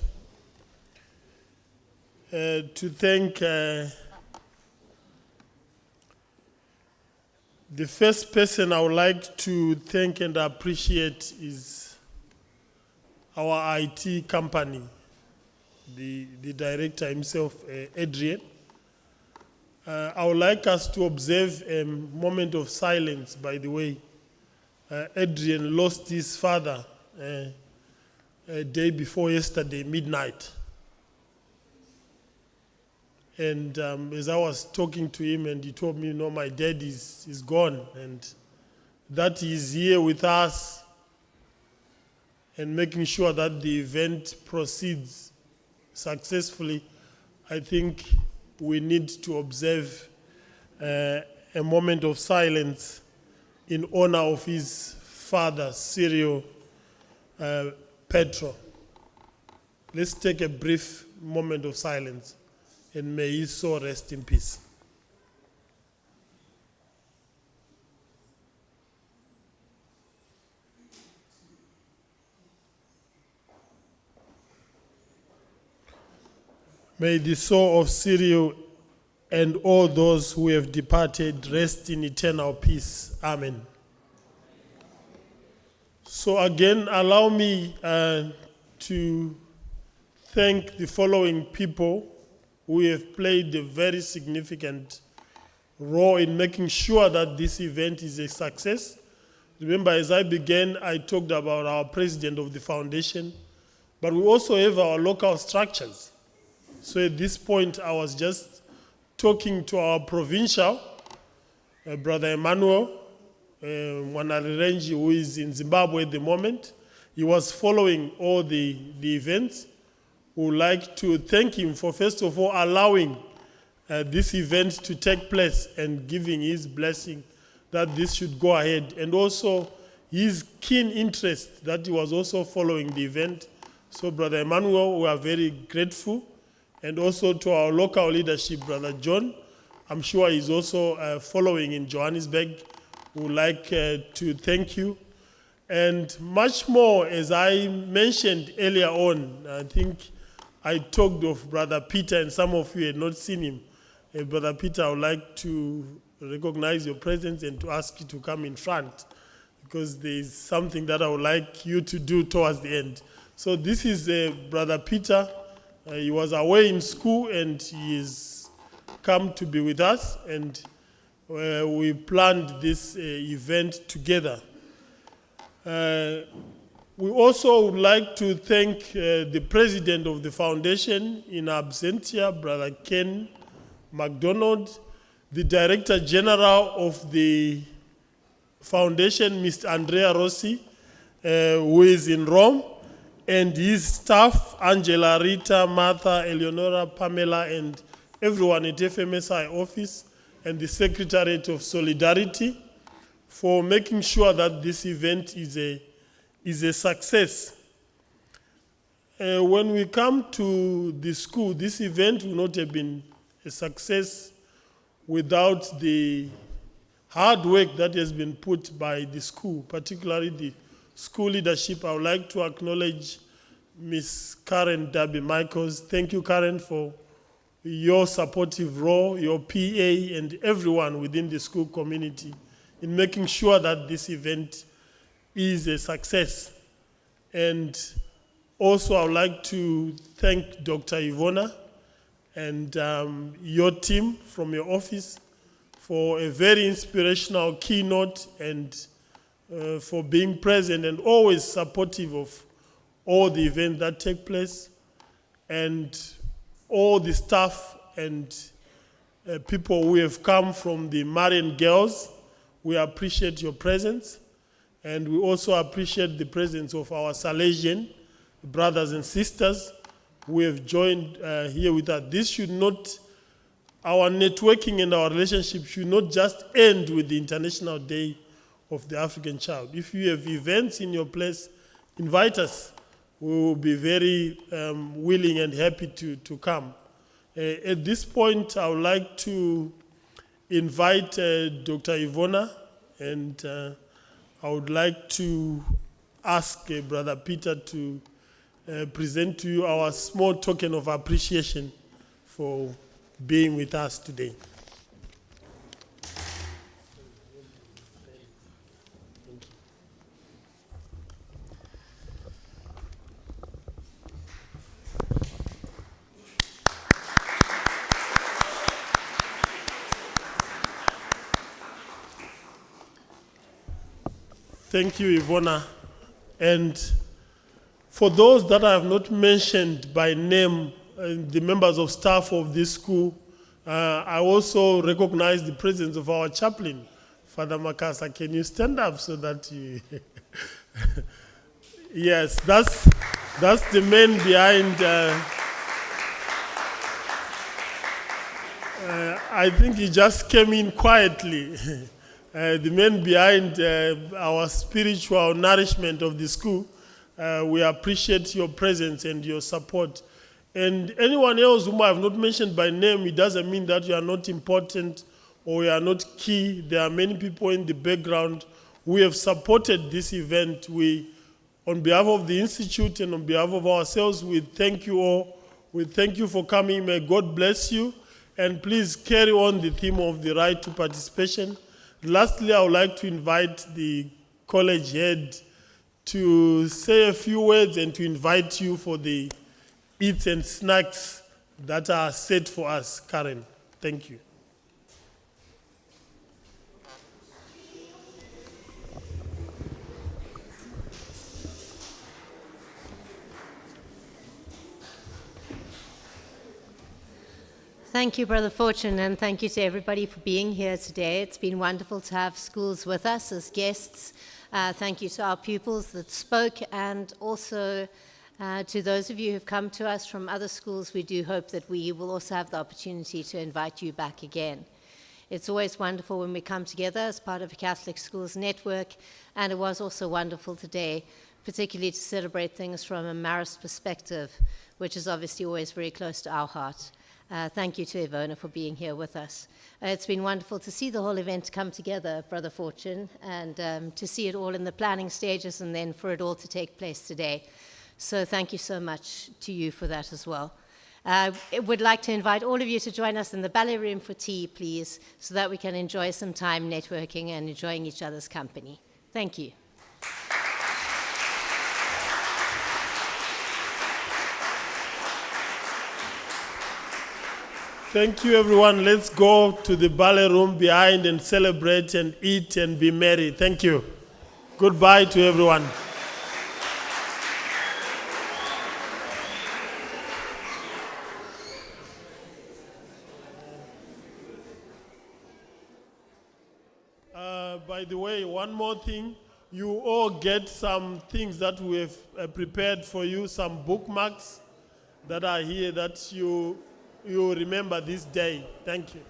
[SPEAKER 1] to thank the first person I would like to thank and appreciate is our IT company, the director himself, Adrian. I would like us to observe a moment of silence, by the way. Adrian lost his father a day before yesterday, midnight. And as I was talking to him, and he told me, my dad is gone, and that he is here with us and making sure that the event proceeds successfully. I think we need to observe a moment of silence in honor of his father, Cyril Petro. Let's take a brief moment of silence, and may his soul rest in peace. May the soul of Cyril and all those who have departed rest in eternal peace. Amen. So again, allow me to thank the following people who have played a very significant role in making sure that this event is a success. Remember, as I began, I talked about our president of the foundation, but we also have our local structures. So at this point, I was just talking to our provincial, Brother Emmanuel Wanarirenji, who is in Zimbabwe at the moment. He was following all the events. We would like to thank him for, first of all, allowing this event to take place and giving his blessing that this should go ahead, and also his keen interest that he was also following the event. So, Brother Emmanuel, we are very grateful. And also to our local leadership, Brother John, I'm sure he's also following in Johannesburg. We would like to thank you. And much more, as I mentioned earlier on, I think I talked of Brother Peter, and some of you had not seen him. Brother Peter, I would like to recognize your presence and to ask you to come in front, because there is something that I would like you to do towards the end. So this is Brother Peter. He was away in school, and he has come to be with us, and we planned this event together. We also would like to thank the president of the foundation in absentia, Brother Ken MacDonald, the director general of the foundation, Mr. Andrea Rossi, who is in Rome, and his staff, Angela, Rita, Martha, Eleonora, Pamela, and everyone at FMSI office, and the Secretariat of Solidarity, for making sure that this event is a success. When we come to the school, this event would not have been a success without the hard work that has been put by the school, particularly the school leadership, I would like to acknowledge Miss Karen Darby-Michaels. Thank you, Karen, for your supportive role, your PA, and everyone within the school community in making sure that this event is a success. And also, I would like to thank Dr. Ivona and your team from your office for a very inspirational keynote and for being present and always supportive of all the events that take place, and all the staff and people who have come from the Marian girls. We appreciate your presence, and we also appreciate the presence of our Salesian brothers and sisters who have joined here with us. This should not, our networking and our relationship should not just end with the International Day of the African Child. If you have events in your place, invite us. We will be very willing and happy to come. At this point, I would like to invite Dr. Ivona, and I would like to ask Brother Peter to present to you our small token of appreciation for being with us today. Thank you, Ivona. And for those that I have not mentioned by name, the members of staff of this school, I also recognize the presence of our chaplain, Father Makasa. Can you stand up so that you... Yes, that's the man behind... I think he just came in quietly. The man behind our spiritual nourishment of the school. We appreciate your presence and your support. And anyone else whom I have not mentioned by name, it doesn't mean that you are not important or you are not key. There are many people in the background who have supported this event. We, on behalf of the Institute and on behalf of ourselves, we thank you all. We thank you for coming. May God bless you. And please carry on the theme of the right to participation. Lastly, I would like to invite the college head to say a few words and to invite you for the eats and snacks that are set for us. Karen, thank you.
[SPEAKER 16] Thank you, Brother Fortune, and thank you to everybody for being here today. It's been wonderful to have schools with us as guests. Thank you to our pupils that spoke, and also to those of you who have come to us from other schools. We do hope that we will also have the opportunity to invite you back again. It's always wonderful when we come together as part of a Catholic Schools network, and it was also wonderful today, particularly to celebrate things from a Marist perspective, which is obviously always very close to our heart. Thank you to Ivona for being here with us. It's been wonderful to see the whole event come together, Brother Fortune, and to see it all in the planning stages and then for it all to take place today. So thank you so much to you for that as well. I would like to invite all of you to join us in the ballet room for tea, please, so that we can enjoy some time networking and enjoying each other's company. Thank you.
[SPEAKER 1] Thank you, everyone. Let's go to the ballet room behind and celebrate and eat and be merry. Thank you. Goodbye to everyone. By the way, one more thing. You all get some things that we have prepared for you, some bookmarks that are here that you remember this day. Thank you.